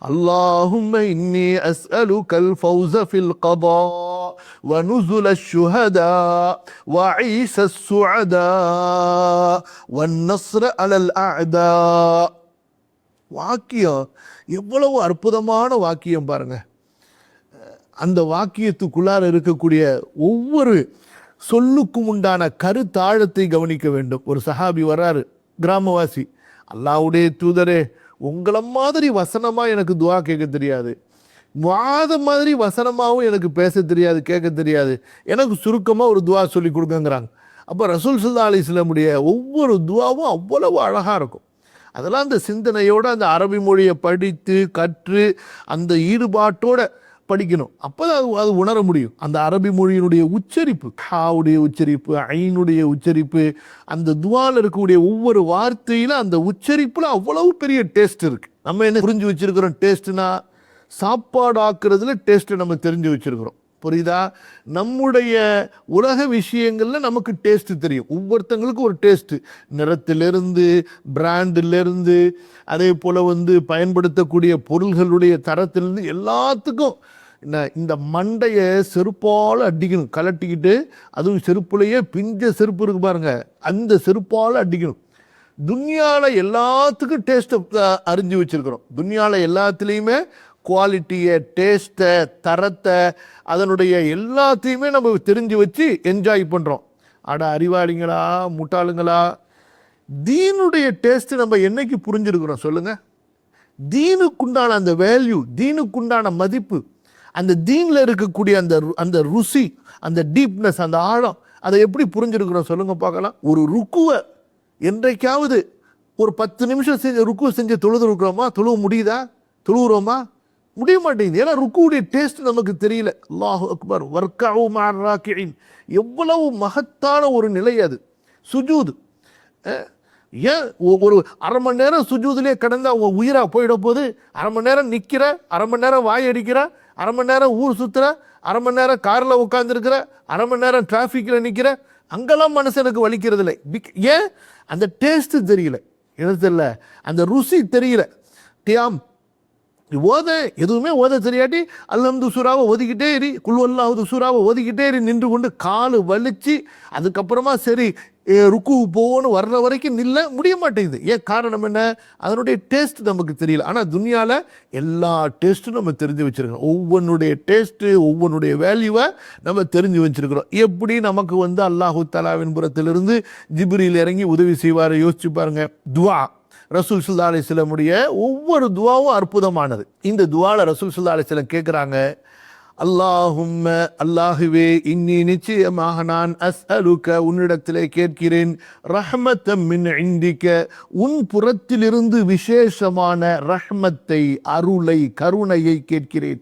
اللهم إني أسألك الفوز في القضاء ونزل الشهداء وعيش السعداء والنصر على الأعداء. வாக்கியம் எவ்வளவு அற்புதமான வாக்கியம் பாருங்க. அந்த வாக்கியத்துக்குள்ளார இருக்கக்கூடிய ஒவ்வொரு சொல்லுக்கும் உண்டான கருத்தாழத்தை கவனிக்க வேண்டும். ஒரு சஹாபி வர்றாரு, கிராமவாசி. அல்லாஹ்வுடைய தூதரே, உங்களை மாதிரி வசனமாக எனக்கு துவா கேட்க தெரியாது, முஆத மாதிரி வசனமாகவும் எனக்கு பேச தெரியாது, கேட்க தெரியாது, எனக்கு சுருக்கமாக ஒரு துவா சொல்லி கொடுங்கங்கிறாங்க. அப்போ ரசூல் ஸல்லல்லாஹு அலைஹி வஸல்லமுடைய ஒவ்வொரு துவாவும் அவ்வளவு அழகாக இருக்கும். அதெல்லாம் அந்த சிந்தனையோடு அந்த அரபி மொழியை படித்து கற்று அந்த ஈடுபாட்டோட படிக்கணும். அப்போ அது உணர முடியும். அந்த அரபி மொழியினுடைய உச்சரிப்பு, ஹாவுடைய உச்சரிப்பு, ஐனுடைய உச்சரிப்பு, அந்த துவாவில் இருக்கக்கூடிய ஒவ்வொரு வார்த்தையில் அந்த உச்சரிப்பில் அவ்வளவு பெரிய டேஸ்ட் இருக்குது. நம்ம என்ன புரிஞ்சு வச்சுருக்கிறோம்? டேஸ்ட்னா சாப்பாடு ஆக்குறதுல டேஸ்ட்டு நம்ம தெரிஞ்சு வச்சுருக்கிறோம். புரியுதா? நம்முடைய உலக விஷயங்களில் நமக்கு டேஸ்ட்டு தெரியும். ஒவ்வொருத்தங்களுக்கும் ஒரு டேஸ்ட்டு, நிறத்திலிருந்து, பிராண்டிலிருந்து, அதே போல் பயன்படுத்தக்கூடிய பொருள்களுடைய தரத்திலிருந்து எல்லாத்துக்கும் இந்த மண்டையை செருப்பால் அடிக்கணும். கலட்டிக்கிட்டு, அதுவும் செருப்புலையே பிஞ்ச செருப்பு இருக்கு பாருங்க, அந்த செருப்பால் அடிக்கணும். துன்யாவில் எல்லாத்துக்கும் டேஸ்ட்டை அறிஞ்சு வச்சுருக்கிறோம். துன்யாவில் எல்லாத்துலேயுமே குவாலிட்டியை, டேஸ்ட்டை, தரத்தை, அதனுடைய எல்லாத்தையுமே நம்ம தெரிஞ்சு வச்சு என்ஜாய் பண்ணுறோம். அட அறிவாளிங்களா, முட்டாளுங்களா, தீனுடைய டேஸ்ட்டு நம்ம என்னைக்கு புரிஞ்சிருக்கிறோம் சொல்லுங்கள்? தீனுக்குண்டான அந்த வேல்யூ, தீனுக்குண்டான மதிப்பு, அந்த தீனில் இருக்கக்கூடிய அந்த ருசி, அந்த டீப்னஸ், அந்த ஆழம், அதை எப்படி புரிஞ்சிருக்கிறோம் சொல்லுங்க பார்க்கலாம். ஒரு ருக்குவை என்றைக்காவது ஒரு 10 நிமிஷம் ருக்கு செஞ்சு தொழுதுருக்கிறோமா? தொழுவ முடியுதா? தொழுகிறோமா? முடிய மாட்டேங்குது. ஏன்னா ருக்குவுடைய டேஸ்ட் நமக்கு தெரியல. அல்லாஹு அக்பர், வர்கஉ மஅர் ராக்கிஈன், எவ்வளவு மகத்தான ஒரு நிலை அது. சுஜூது, ஏன் ஒரு அரை மணி நேரம் சுஜூதுலேயே கடந்து அவங்க உயிராக போயிட போது, அரை மணி நேரம் நிற்கிற, அரை மணி நேரம் வாய் அடிக்கிற, அரை மணி நேரம் ஊர் சுற்றுற, அரை மணி நேரம் காரில் உட்காந்துருக்கிற, அரை மணி நேரம் டிராஃபிக்கில் நிற்கிற, அங்கெல்லாம் மனுஷனுக்கு வலிக்கிறது இல்லை. ஏன்? அந்த டேஸ்ட்டு தெரியல, என்ன தெரியல, அந்த ருசி தெரியல. கியாம் ஓத எதுவுமே ஓத தெரியாட்டி அல்ஹம்து சூராவை ஓதிக்கிட்டே இரு, குல் அல்லாஹு சூராவை ஓதிக்கிட்டே இரு, நின்று கொண்டு காலு வலிச்சு அதுக்கப்புறமா சரி ருக்கு போன்னு வர்ற வரைக்கும் நில்ல முடிய மாட்டேங்குது. ஏன் காரணம் என்ன? அதனுடைய டேஸ்ட் நமக்கு தெரியல. ஆனால் துனியாவில் எல்லா டேஸ்ட்டும் நம்ம தெரிஞ்சு வச்சிருக்கிறோம். ஒவ்வொன்றுடைய டேஸ்ட்டு, ஒவ்வொன்றுடைய வேல்யூவை நம்ம தெரிஞ்சு வச்சிருக்கிறோம். எப்படி நமக்கு அல்லாஹு தஆலாவின் புறத்திலிருந்து ஜிப்ரீல் இறங்கி உதவி செய்வார் யோசிச்சு பாருங்க. துவா ரசூல் ஸல்லல்லாஹு அலைஹி வஸல்லமுடைய ஒவ்வொரு துவாவும் அற்புதமானது. இந்த துவால ரசூல் ஸல்லல்லாஹு அலைஹி வஸல்லம் கேட்குறாங்க, அல்லாஹும்ம அல்லாஹுவே இன்னி நிச்சயமாக நான் அஸ்அலுக உன்னிடத்திலே கேட்கிறேன், ரஹ்மத்தம் மின் இந்திக உன் புறத்திலிருந்து விசேஷமான ரஹ்மத்தை, அருளை, கருணையை கேட்கிறேன்.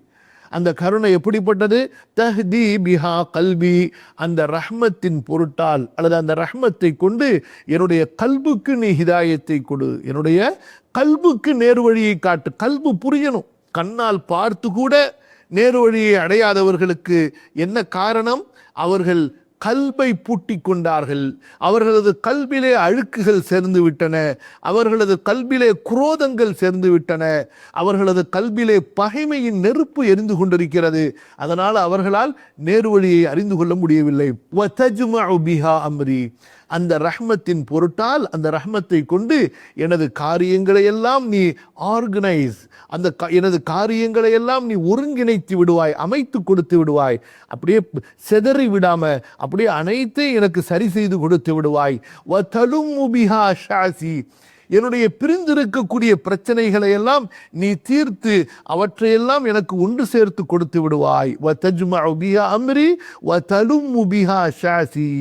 அந்த கருணை எப்படிப்பட்டது? தஹ்தி பிஹா கல்வி, அந்த ரஹ்மத்தின் பொருட்டால் அல்லது அந்த ரஹ்மத்தை கொண்டு என்னுடைய கல்புக்கு நீ ஹிதாயத்தை கொடு, என்னுடைய கல்புக்கு நேர்வழியை காட்டு. கல்பு புரியணும். கண்ணால் பார்த்து கூட நேர்வழியை அடையாதவர்களுக்கு என்ன காரணம்? அவர்கள் கல்பை பூட்டி கொண்டார்கள். அவர்களது கல்விலே அழுக்குகள் சேர்ந்து விட்டன, அவர்களது கல்விலே குரோதங்கள் சேர்ந்து விட்டன, அவர்களது கல்விலே பகைமையின் நெருப்பு எரிந்து கொண்டிருக்கிறது. அதனால் அவர்களால் நேர்வழியை அறிந்து கொள்ள முடியவில்லை. வதஜ்மஉ பிஹா அம்ரி, அந்த ரஹ்மத்தின் பொருட்டால், அந்த ரஹ்மத்தை கொண்டு எனது காரியங்களை எல்லாம் நீ ஆர்கனைஸ், அந்த எனது காரியங்களை எல்லாம் நீ ஒருங்கிணைத்து விடுவாய், அமைத்து கொடுத்து விடுவாய். அப்படியே செதறி விடாம அப்படியே அனைத்தையும் எனக்கு சரி செய்து கொடுத்து விடுவாய். வதலும்மு பிஹா ஷாசி, என்னுடைய பிரிந்திருக்கக்கூடிய பிரச்சனைகளை எல்லாம் நீ தீர்த்து அவற்றையெல்லாம் எனக்கு ஒன்று சேர்த்து கொடுத்து விடுவாய். வதஜ்மஉ பிஹா அம்ரி வதலும்மு பிஹா ஷாசி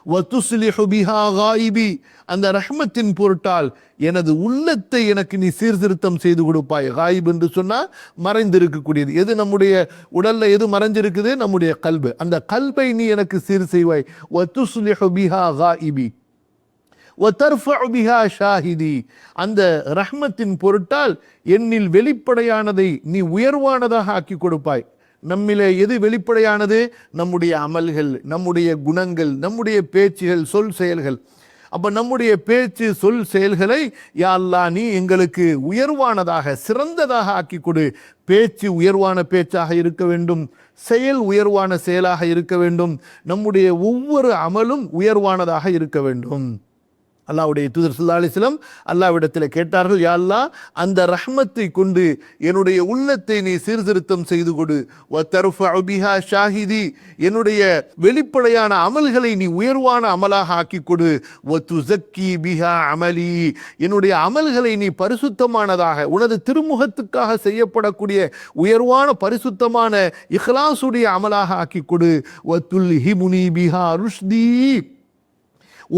வதுஸ்லிஹு பிஹா காயிபி, அந்த ரஹ்மத்தின் பொருட்டால் எனது உள்ளத்தை எனக்கு நீ சீர்திருத்தம் செய்து கொடுப்பாய். காயிப் என்று சொன்னால் மறைந்திருக்கக்கூடியது. எது நம்முடைய உடல்ல எது மறைஞ்சிருக்குது? நம்முடைய கல்பு. அந்த கல்பை நீ எனக்கு சீர் செய்வாய். வதுஸ்லிஹு பிஹா காயிபி வதர்ஃபஉ பிஹா ஷாஹிதி, அந்த ரஹ்மத்தின் பொருட்டால் என்னில் வெளிப்படையானதை நீ உயர்வானதாக ஆக்கி கொடுப்பாய். நம்மிலே எது வெளிப்படையானது? நம்முடைய அமல்கள், நம்முடைய குணங்கள், நம்முடைய பேச்சுகள், சொல் செயல்கள். அப்ப நம்முடைய பேச்சு, சொல் செயல்களை யா அல்லாஹ் நீ எங்களுக்கு உயர்வானதாக, சிறந்ததாக ஆக்கி கொடு. பேச்சு உயர்வான பேச்சாக இருக்க வேண்டும், செயல் உயர்வான செயலாக இருக்க வேண்டும், நம்முடைய ஒவ்வொரு அமலும் உயர்வானதாக இருக்க வேண்டும். அல்லாஹ்வுடைய தூதர் ஸல்லல்லாஹு அலைஹி வஸல்லம் அல்லாஹ்விடத்தில் கேட்டார்கள், யா அல்லாஹ் அந்த ரஹ்மத்தை கொண்டு என்னுடைய உள்ளத்தை நீ சீர்திருத்தம் செய்து கொடு. வதர்ஃபஉ பிஹா ஷாஹிதி, என்னுடைய வெளிப்படையான அமல்களை நீ உயர்வான அமலாக ஆக்கி கொடு. வதுஸக்கி பிஹா அமலி, என்னுடைய அமல்களை நீ பரிசுத்தமானதாக, உனது திருமுகத்துக்காக செய்யப்படக்கூடிய உயர்வான பரிசுத்தமான இஹ்லாஸுடைய அமலாக ஆக்கி கொடு. வதுல்ஹிமுனி பிஹா ருஷ்தி,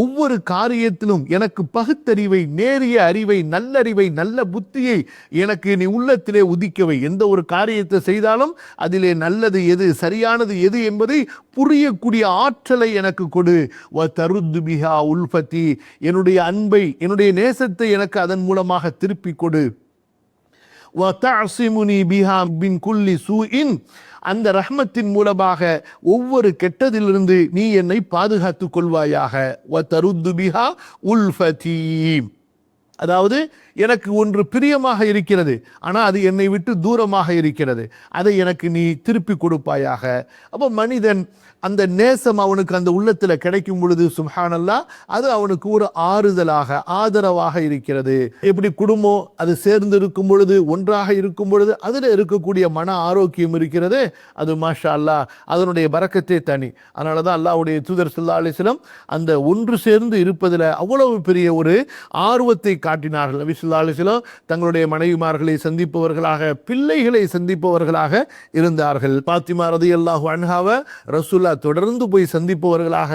ஒவ்வொரு காரியத்திலும் எனக்கு பகுத்தறிவை, நேரிய அறிவை, நல்லறிவை, நல்ல புத்தியை எனக்கு நீ உள்ளத்திலே உதிக்கவை. எந்த ஒரு காரியத்தை செய்தாலும் அதிலே நல்லது எது, சரியானது எது என்பதை புரியக்கூடிய ஆற்றலை எனக்கு கொடு. வதருத்து பிஹா உல்ஃபதி, என்னுடைய அன்பை, என்னுடைய நேசத்தை எனக்கு அதன் மூலமாக திருப்பி கொடு. வதஅஸிமுனி பிஹா மின் குல்லி சூஇன், அந்த ரஹ்மத்தின் மூலமாக ஒவ்வொரு கெட்டதிலிருந்து நீ என்னை பாதுகாத்துக் கொள்வாயாக. வதருத்து பிஹா உல்ஃபதி, அதாவது எனக்கு ஒன்று பிரியமாக இருக்கிறது, ஆனால் அது என்னை விட்டு தூரமாக இருக்கிறது, அதை எனக்கு நீ திருப்பி கொடுப்பாயாக. அப்போ மனிதன் அந்த நேசம் அவனுக்கு அந்த உள்ளத்தில் கிடைக்கும் பொழுது சுப்ஹானல்லாஹ், அது அவனுக்கு ஒரு ஆறுதலாக, ஆதரவாக இருக்கிறது. எப்படி குடும்பம் அது சேர்ந்து இருக்கும் பொழுது, ஒன்றாக இருக்கும் பொழுது அதில் இருக்கக்கூடிய மன ஆரோக்கியம் இருக்கிறது, அது மாஷா அல்லாஹ் அதனுடைய பரக்கத்தே தனி. அதனால தான் அல்லாஹ்வுடைய தூதர் ஸல்லல்லாஹு அலைஹி வஸல்லம் அந்த ஒன்று சேர்ந்து இருப்பதில் அவ்வளவு பெரிய ஒரு ஆர்வத்தை காட்டினார்கள். நபி ஸல்லல்லாஹு அலைஹி வஸல்லம் தங்களுடைய மனைவிமார்களை சந்திப்பவர்களாக, பிள்ளைகளை சந்திப்பவர்களாக இருந்தார்கள். பாத்திமா ரலியல்லாஹு அன்ஹாவை ரசூலுல்லாஹ் தொடர்ந்து போய் சந்திப்பவர்களாக,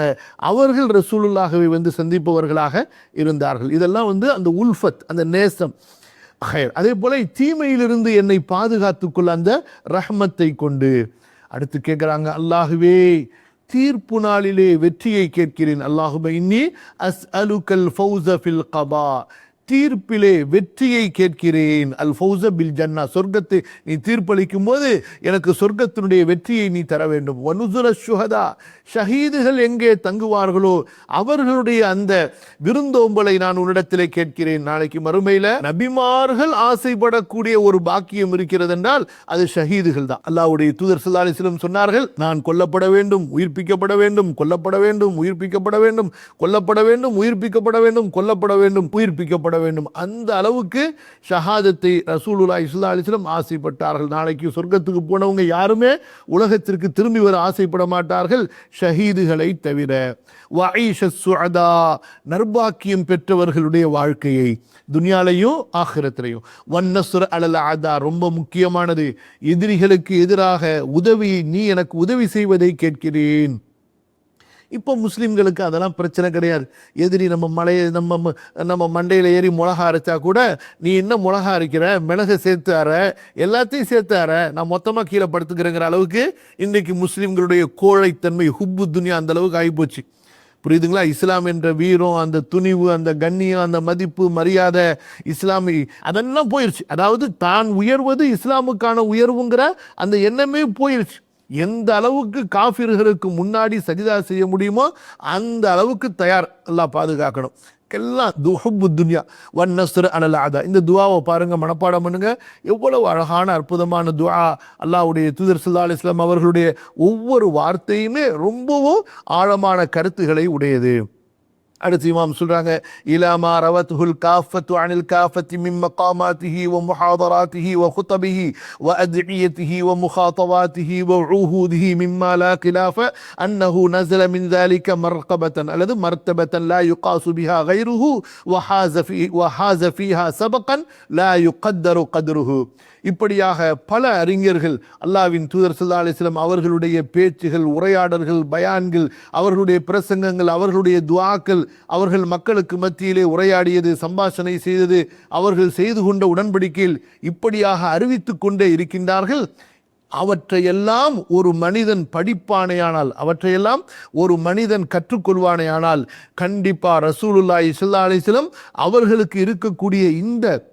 அவர்கள் ரசூலுல்லாஹ்வை வந்து சந்திப்பவர்களாக இருந்தார்கள். இதெல்லாம் அந்த உல்ஃபத், அந்த நேசம். அதே போல தீமையிலிருந்து என்னை பாதுகாத்துக்கொள்ள அந்த ரஹ்மத்தை கொண்டு. அடுத்து கேட்கிறாங்க, அல்லாஹுவே தீர்ப்பு நாளிலே வெற்றியை கேட்கிறேன். அல்லாஹும்ம இன்னி அஸ்அலுக்கல் ஃபௌஸ ஃபில் கபா, தீர்ப்பிலே வெற்றியை கேட்கிறேன். அல் ஃபௌஸ பில் ஜன்னா, சொர்க்கத்தை நீ தீர்ப்பளிக்கும் போது எனக்கு சொர்க்கத்தினுடைய வெற்றியை நீ தர வேண்டும். வனுசுர ஷுஹதா, ஷஹீதுகள் எங்கே தங்குவார்களோ அவர்களுடைய அந்த விருந்தோம்பலை நான் உன்னிடத்திலே கேட்கிறேன். நாளைக்கு மறுமையில நபிமார்கள் ஆசைப்படக்கூடிய ஒரு பாக்கியம் இருக்கிறது என்றால் அது ஷஹீதுகள் தான். அல்லாஹ்வுடைய தூதர் ஸல்லல்லாஹு அலைஹி வஸல்லம் சொன்னார்கள், நான் கொல்லப்பட வேண்டும், உயிர்ப்பிக்கப்பட வேண்டும், கொல்லப்பட வேண்டும், உயிர்ப்பிக்கப்பட வேண்டும், கொல்லப்பட வேண்டும், உயிர்ப்பிக்கப்பட வேண்டும், கொல்லப்பட வேண்டும், உயிர்ப்பிக்கப்பட வேண்டும். அந்த அளவுக்கு ஷஹாதத்தை ரசூலுல்லாஹி ஸல்லல்லாஹு அலைஹி வஸல்லம் ஆசைப்பட்டார்கள். நாளைக்கு சொர்க்கத்துக்கு போனவங்க யாருமே உலகத்திற்கு திரும்பி வர ஆசைப்பட மாட்டார்கள், ஷஹீதுகளை தவிர. வஈஷ சுஅதா, நர்பாக்கியம் பெற்றவர்களுடைய வாழ்க்கையை துனியாலையும் ஆখিরাத்திலையும். வன்னஸ்ர அலல் அதா, ரொம்ப முக்கியமானது, எதிரிகளுக்கு எதிராக உதவி, நீ எனக்கு உதவி செய்வதை கேட்கிறேன். இப்போ முஸ்லீம்களுக்கு அதெல்லாம் பிரச்சனை கிடையாது. எதிரி நம்ம மண்டையில் ஏறி மிளகா அரைச்சா கூட, நீ என்ன மிளகா அரைக்கிற, மிளகை சேர்த்து அற, எல்லாத்தையும் சேர்த்து அற, நான் மொத்தமாக கீழே படுத்துக்கிறேங்கிற அளவுக்கு இன்றைக்கு முஸ்லீம்களுடைய கோழைத்தன்மை, ஹுப்பு துனியா அந்த அளவுக்கு ஆகிப்போச்சு. புரியுதுங்களா? இஸ்லாம் என்ற வீரம், அந்த துணிவு, அந்த கண்ணியம், அந்த மதிப்பு, மரியாதை, இஸ்லாமி அதெல்லாம் போயிடுச்சு. அதாவது தான் உயர்வது இஸ்லாமுக்கான உயர்வுங்கிற அந்த எண்ணமே போயிடுச்சு. எந்த அளவுக்கு காஃபிர்களுக்கு முன்னாடி சஜிதா செய்ய முடியுமோ அந்த அளவுக்கு தயார். அல்லாஹ் பாதுகாக்கணும். எல்லாம் துஹுப்பு துன்யா வன்னஸ்ர் அலல் அதா. இந்த துஆவை பாருங்க, மனப்பாடம் பண்ணுங்க. எவ்வளவு அழகான அற்புதமான துஆ. அல்லாஹ்வுடைய தூதர் ஸல்லல்லாஹு அலைஹி வஸல்லம் அவர்களுடைய ஒவ்வொரு வார்த்தையுமே ரொம்பவும் ஆழமான கருத்துக்களை உடையது. அடுத்து இமாம் சொல்றாங்க, இலாமா ரவத்துல் காஃபத்து அனில் காஃபத்தி மின் மகாமாத்திஹி வ முஹாதராத்திஹி வ குதபிஹி வ அத்இயத்திஹி வ முகாதவாத்திஹி வ உஹூதிஹி மிம்மா லா கிலாஃப அன்னஹு நஸல மின் ذلك மர்கபத்தன் அல்லது மர்தபத்தன் லா யுகாசு பிஹா கைருஹு வ ஹாஸ ஃபீஹா சபகன் லா யுகத்தரு கத்ருஹு. இப்படியாக பல அறிஞர்கள் அல்லாஹ்வின் தூதர் ஸல்லல்லாஹு அலைஹி வஸல்லம் அவர்களுடைய பேச்சுகள், உரையாடல்கள், பயான்கள், அவர்களுடைய பிரசங்கங்கள், அவர்களுடைய துஆக்கள், அவர்கள் மக்களுக்கு மத்தியிலே உரையாடியது, சம்பாஷணை செய்தது, அவர்கள் செய்து கொண்ட உடன்படிக்கையில் இப்படியாக அறிவித்து கொண்டே இருக்கின்றார்கள். அவற்றையெல்லாம் ஒரு மனிதன் படிப்பானேயானால், அவற்றையெல்லாம் ஒரு மனிதன் கற்றுக்கொள்வானேயானால் கண்டிப்பா ரசூலுல்லாஹி ஸல்லல்லாஹு அலைஹி வஸல்லம் அவர்களுக்கு இருக்கக்கூடிய இந்த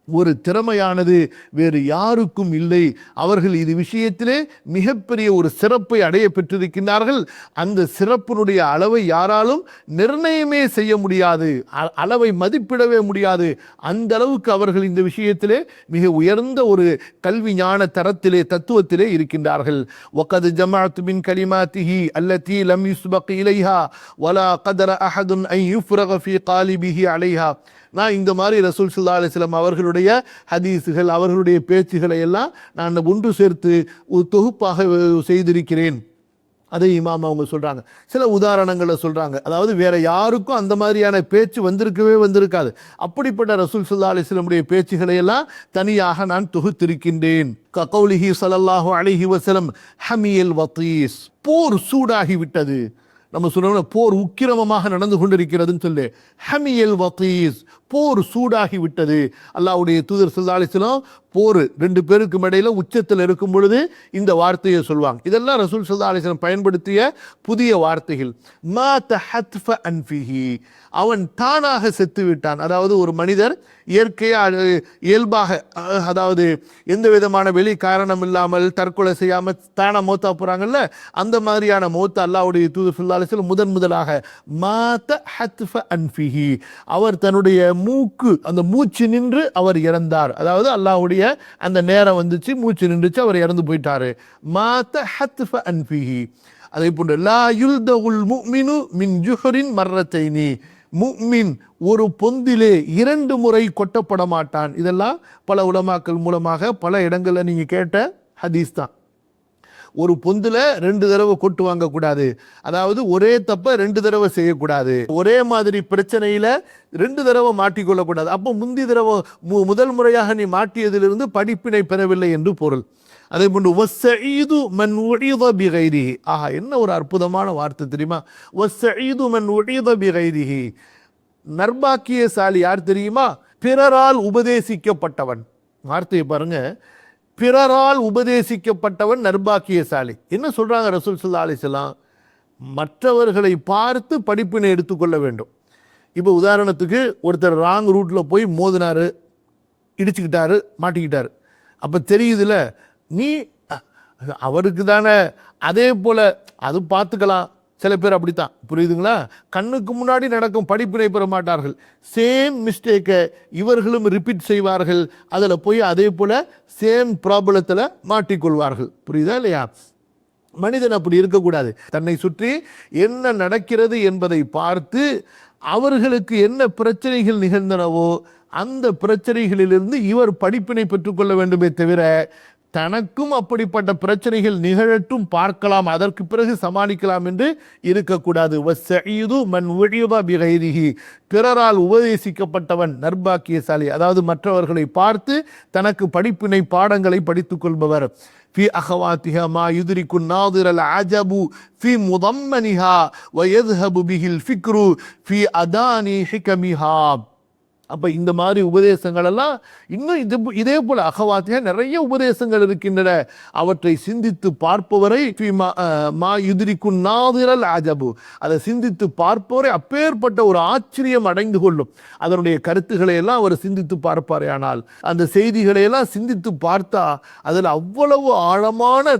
ஒரு திறமையானது வேறு யாருக்கும் இல்லை. அவர்கள் இது விஷயத்திலே மிகப்பெரிய ஒரு சிறப்பை அடைய பெற்றிருக்கின்றார்கள். அந்த சிறப்பினுடைய அளவை யாராலும் நிர்ணயமே செய்ய முடியாது, அளவை மதிப்பிடவே முடியாது. அந்த அளவுக்கு அவர்கள் இந்த விஷயத்திலே மிக உயர்ந்த ஒரு கல்வி ஞான தரத்திலே, தத்துவத்திலே இருக்கின்றார்கள். وَقَدْ جَمَعْتُ مِنْ كَلِمَاتِهِ الَّتِي لَمْ يُسْبَقْ إِلَيْهَا وَلَا قَدَرَ أَحَدٌ أَنْ يُفْرَغَ فِي قَالِبِهِ عليها. நான் இந்த மாதிரி ரசூல் ஸல்லல்லாஹு அலைஹி வஸல்லம் அவர்களுடைய ஹதீஸுகள், அவர்களுடைய பேச்சுகளை எல்லாம் நான் ஒன்று சேர்த்து ஒரு தொகுப்பாக செய்திருக்கிறேன். அதை இமாம் அவங்க சொல்றாங்க. சில உதாரணங்களை சொல்றாங்க. அதாவது வேற யாருக்கும் அந்த மாதிரியான பேச்சு வந்திருக்காது. அப்படிப்பட்ட ரசூல் ஸல்லல்லாஹு அலைஹி வஸல்லம் பேச்சுகளை எல்லாம் தனியாக நான் தொகுத்திருக்கின்றேன். ககௌலிஹி ஸல்லல்லாஹு அலைஹி வஸல்லம் ஹமியல் வதீஸ், போர் சூடாகி விட்டது. நம்ம சொல்றோம் போர் உக்கிரமமாக நடந்து கொண்டிருக்கிறதுன்னு சொல்லி, ஹமியல் வதீஸ், போர் சூடாகி விட்டது. அல்லாஹ்வுடைய தூதர் ஸல்லல்லாஹு அலைஹி வஸல்லம் போர் ரெண்டு பேருக்கும் இடையில உச்சத்தில் இருக்கும் பொழுது இந்த வார்த்தையை சொல்வாங்க. இதெல்லாம் ரசூல் ஸல்லல்லாஹு அலைஹி வஸல்லம் பயன்படுத்திய புதிய வார்த்தைகள். மா தஹத்ஃப அன்ஃபிஹி, அவன் தானாக செத்து விட்டான். அதாவது ஒரு மனிதர் இயல்பாக, அதாவது எந்த விதமான வெளி காரணம் இல்லாமல் தற்கொலை செய்யாமல் தானா மௌத்தா போறாங்கல்ல, அந்த மாதிரியான மௌத் அல்லாஹ்வுடைய தூதர் ஸல்லல்லாஹு அலைஹி வஸல்லம் முதலாக மா தஹத்ஃப அன்ஃபிஹி, அவர் தன்னுடைய மூக்கு, அந்த மூச்சு நின்று அவர் இறந்தார். அதாவது அல்லாஹ்வுடைய அந்த நேரம் வந்துச்சு, மூச்சு நின்றுச்சு, அவர் இறந்து போயிட்டாரு. மாத ஹத்ஃப அன்ஃபிஹி. அதே போன்று லா யுல்தகுல் முஃமினு மின் ஜுஹரின் மர்ரத்தைனி, முஃமின் ஒரு பொந்திலே 2 முறை கொட்டப்பட மாட்டான். இதெல்லாம் பல உலமாக்கள் மூலமாக பல இடங்கள்ல நீங்க கேட்ட ஹதீஸ் தான். ஒரு பொந்துல 2 தடவை கொட்டு வாங்கக்கூடாது. அதாவது ஒரே தப்ப 2 தடவை செய்யக்கூடாது. ஒரே மாதிரி பிரச்சனையில 2 தடவை மாட்டிக்கொள்ளக்கூடாது. அப்போ முந்தி தடவை முதல் முறையாக நீ மாட்டியதிலிருந்து படிப்பினை பெறவில்லை என்று பொருள். அதே போன்று வஸ்ஸஈது மன் உஇத பிகைரிஹி. ஆஹா, என்ன ஒரு அற்புதமான வார்த்தை தெரியுமா? வஸ்ஸஈது மன் உஇத பிகைரிஹி. நர்பாக்கியசாலி யார் தெரியுமா? பிறரால் உபதேசிக்கப்பட்டவன். வார்த்தையை பாருங்க, பிறரால் உபதேசிக்கப்பட்டவன் நர்பாக்கியசாலி. என்ன சொல்றாங்க ரசூல் ஸல்லல்லாஹு அலைஹி வஸல்லம்? மற்றவர்களை பார்த்து படிப்பினை எடுத்துக்கொள்ள வேண்டும். இப்போ உதாரணத்துக்கு ஒருத்தர் ராங் ரூட்டில் போய் மோதினாரு, இடிச்சுக்கிட்டாரு, மாட்டிக்கிட்டாரு. அப்போ தெரியுதுல, நீ அவருக்கு தானே, அதே போல் அது பார்த்துக்கலாம். சில பேர் அப்படித்தான், புரியுதுங்களா? கண்ணுக்கு முன்னாடி நடக்கும் படிப்பினை பெற மாட்டார்கள். சேம் மிஸ்டேக்கை இவர்களும் ரிப்பீட் செய்வார்கள். அதில் போய் அதே போல் சேம் ப்ராப்ளத்தில் மாட்டிக்கொள்வார்கள். புரியுதா இல்லையா? மனிதன் அப்படி இருக்கக்கூடாது. தன்னை சுற்றி என்ன நடக்கிறது என்பதை பார்த்து அவர்களுக்கு என்ன பிரச்சனைகள் நிகழ்ந்தனவோ அந்த பிரச்சனைகளிலிருந்து இவர் படிப்பினை பெற்றுக்கொள்ள வேண்டுமே தவிர, தனக்கும் அப்படிப்பட்ட பிரச்சனைகள் நிகழட்டும், பார்க்கலாம், அதற்கு பிறகு சமாளிக்கலாம் என்று இருக்கக்கூடாது. பிறரால் உபதேசிக்கப்பட்டவன் நர்பாக்கியசாலி, அதாவது மற்றவர்களை பார்த்து தனக்கு படிப்பினை பாடங்களை படித்துக் கொள்பவர். في أخواتها ما يدرك الناظر العجب في مضمنها ويذهب به الفكر في أداني حكمها. அப்போ இந்த மாதிரி உபதேசங்கள் எல்லாம் இன்னும் இதே போல அகவாத்தியா நிறைய உபதேசங்கள் இருக்கின்றன. அவற்றை சிந்தித்து பார்ப்பவரை மா யுதிரிக்கும் நாதிரல் அஜபு, அதை சிந்தித்து பார்ப்பவரை அப்பேற்பட்ட ஒரு ஆச்சரியம் அடைந்து கொள்ளும். அதனுடைய கருத்துக்களை எல்லாம் அவர் சிந்தித்து பார்ப்பாரே, ஆனால் அந்த செய்திகளை எல்லாம் சிந்தித்து பார்த்தா அதில் அவ்வளவு ஆழமான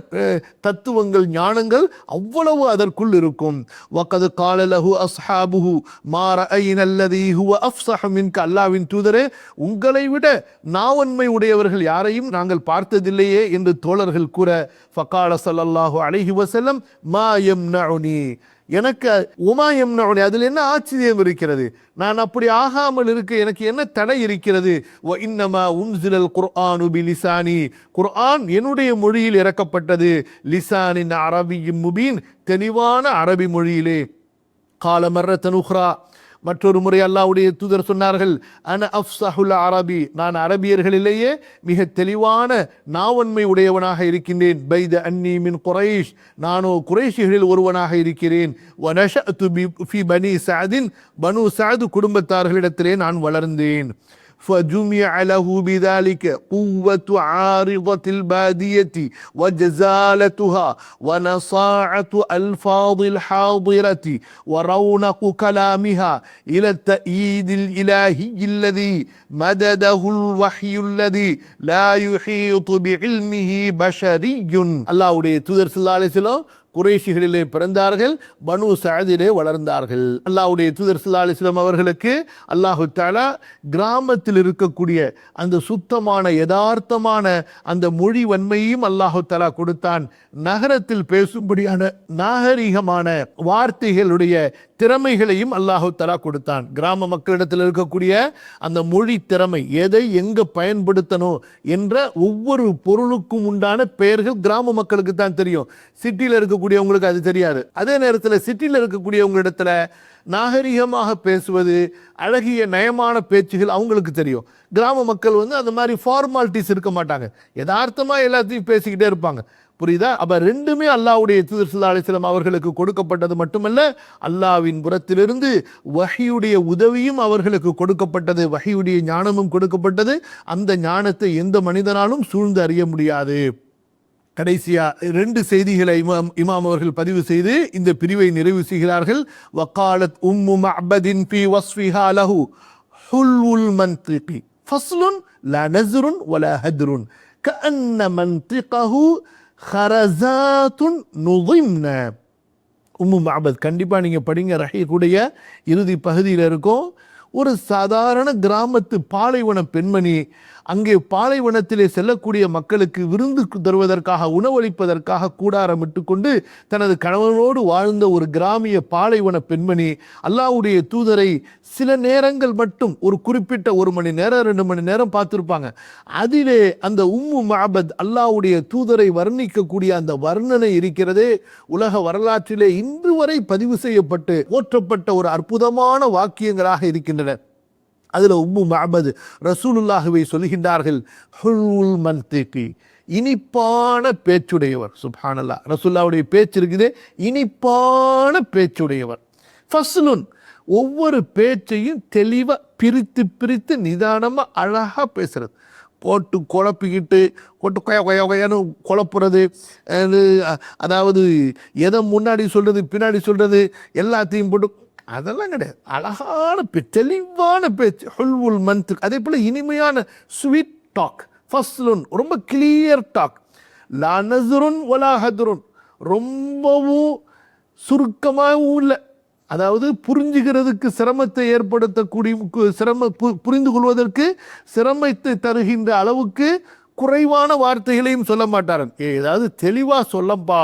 தத்துவங்கள், ஞானங்கள் அவ்வளவு அதற்குள் இருக்கும். வகது காலலஹு அஸ்ஹாபுஹு மா ரஅய்னா அல்லதி ஹுவ அஃப்ஸஹு மின்க, அல்லாஹ்வின் தூதரே, உங்களை விட நாவன்மை உடையவர்கள் யாரையும் நாங்கள் பார்த்ததில்லையே என்று தோழர்கள் கூற, ஃபகால ஸல்லல்லாஹு அலைஹி வஸல்லம் மா யம்னஉனி, எனக்கு உமா யம்னஉனி, அதில் என்ன ஆச்சரியம் இருக்கிறது? நான் அப்படி ஆகாமல் இருக்க எனக்கு என்ன தடை இருக்கிறது? வ இன்னமா உன்ஸிலல் குர்ஆனு பிலிசானி, குர்ஆன் என்னுடைய மொழியில் இறக்கப்பட்டது. லிசானின் அரபியும் முபீன், தெளிவான அரபி மொழியிலே. கால மர்ரத்தன் உஹ்ரா, மற்றொரு முறை அல்லாஹ்வுடைய தூதர் சொன்னார்கள், அன அஃப்ஸஹுல் அரபி, நான் அரபியர்களிலேயே மிக தெளிவான நாவன்மை உடையவனாக இருக்கின்றேன். பைத அன்னி மின் குரைஷ், நானோ குறைஷிகளில் ஒருவனாக இருக்கிறேன். வனஷஅது ஃபி பனி சஅதின், பனு சஅது குடும்பத்தார்களிடத்திலே நான் வளர்ந்தேன். فجمع له بذلك قوة عارضة البادية وجزالتها ونصاعة ألفاظ الحاضرة ورونق كلامها إلى التأييد الإلهي الذي مدده الوحي الذي لا يحيط بعلمه بشري. الله உடைய தூதர் ஸல்லல்லாஹு அலைஹி வஸல்லம் குறைஷிகளிலே பிறந்தார்கள், பனு சஅதிலே வளர்ந்தார்கள். அல்லாஹ்வுடைய தூதர் ஸல்லல்லாஹு அலைஹி வஸல்லம் அவர்களுக்கு அல்லாஹு தஆலா கிராமத்தில் இருக்கக்கூடிய அந்த சுத்தமான யதார்த்தமான அந்த மொழி வன்மையையும் அல்லாஹு தஆலா கொடுத்தான். நகரத்தில் பேசும்படியான நாகரிகமான வார்த்தைகளுடைய திறமைகளையும் அல்லாஹு தஆலா கொடுத்தான். கிராம மக்களிடத்தில் இருக்கக்கூடிய அந்த மொழி திறமை, எதை எங்க பயன்படுத்தணும் என்ற ஒவ்வொரு பொருளுக்கும் உண்டான பெயர்கள் கிராம மக்களுக்கு தான் தெரியும். சிட்டியில் இருக்கக்கூடியவங்களுக்கு அது தெரியாது. அதே நேரத்தில் சிட்டியில் இருக்கக்கூடியவங்களிடத்துல நாகரிகமாக பேசுவது, அழகிய நயமான பேச்சுகள் அவங்களுக்கு தெரியும். கிராம மக்கள் அந்த மாதிரி ஃபார்மாலிட்டிஸ் இருக்க மாட்டாங்க, யதார்த்தமா எல்லாத்தையும் பேசிக்கிட்டே இருப்பாங்க. புரியுதா? அப்ப ரெண்டுமே அல்லாஹ்வுடைய தூதர் ஸல்லல்லாஹு அலைஹி வஸல்லம் அவர்களுக்கு கொடுக்கப்பட்டது மட்டுமல்ல, அல்லாஹ்வின் புறத்திலிருந்து வஹியுடைய உதவியும் அவர்களுக்கு கொடுக்கப்பட்டது, வஹியுடைய ஞானமும் கொடுக்கப்பட்டது. அந்த ஞானத்தை எந்த மனிதனாலும் சூழ்ந்து அறிய முடியாது. கடைசியா 2 செய்திகளை இமாம் அவர்கள் பதிவு செய்து இந்த பிரிவை நிறைவு செய்கிறார்கள். வகாலத் உம்மு மஅபதின் ஃபீ வஸ்ஃபிஹா லஹு ஹுல்வுல் மன்திகி ஃபஸ்லுன் லா நஸ்ருன் வலா ஹத்ருன் கஅன்ன மன்திகஹு ஹரஸாத்துன் நுதிம்ன. உம்மு மஅபத் கண்டிப்பா நீங்க படிங்க, ரஹீக்குடைய இறுதி பகுதியில் இருக்கும். ஒரு சாதாரண கிராமத்து பாலைவன பெண்மணி, அங்கே பாலைவனத்திலே செல்லக்கூடிய மக்களுக்கு விருந்து தருவதற்காக, உணவளிப்பதற்காக கூடாரமிட்டு கொண்டு தனது கணவனோடு வாழ்ந்த ஒரு கிராமிய பாலைவன பெண்மணி அல்லாஹ்வுடைய தூதரை சில நேரங்கள் மட்டும், ஒரு குறிப்பிட்ட 1 மணி நேரம் 2 மணி நேரம் பார்த்திருப்பாங்க. அதிலே அந்த உம்மு மஅபத் அல்லாஹ்வுடைய தூதரை வர்ணிக்கக்கூடிய அந்த வர்ணனை இருக்கிறதே, உலக வரலாற்றிலே இன்று வரை பதிவு செய்யப்பட்டு போற்றப்பட்ட ஒரு அற்புதமான வாக்கியங்களாக இருக்கின்றன. அதுல உம்மு மஅபத் ரசூலுல்லாஹ்வை சொல்கின்றார்கள், ஹுல்வுல் மன்திகி, இனிப்பான பேச்சுடையவர். சுப்ஹானல்லாஹ், ரசூலுல்லாஹ்வுடைய பேச்சு இருக்குதே, இனிப்பான பேச்சுடையவர். ஃபஸ்லுன், ஒவ்வொரு பேச்சையும் தெளிவா பிரித்து பிரித்து நிதானமா அழகா பேசுறது. போட்டு குழப்பிக்கிட்டு கொய கொய கொயன்னு குழப்புறது, அதாவது எதை முன்னாடி சொல்றது பின்னாடி சொல்றது எல்லாத்தையும் போட்டு அதெல்லாம் கிடையாது. அழகான தெளிவான பேச்சு, ஹுல்வுல் மன்திக். அதே போல இனிமையான ஸ்வீட் டாக், ஃபஸ்லுன் ரொம்ப கிளியர் டாக், லா நஸ்ருன் வலா ஹத்ருன் ரொம்பவும் சுருக்கமாகவும் இல்லை, அதாவது புரிஞ்சுகிறதுக்கு சிரமத்தை ஏற்படுத்தக்கூடிய புரிந்து கொள்வதற்கு சிரமத்தை தருகின்ற அளவுக்கு குறைவான வார்த்தைகளையும் சொல்ல மாட்டாரன். ஏதாவது தெளிவா சொல்லப்பா,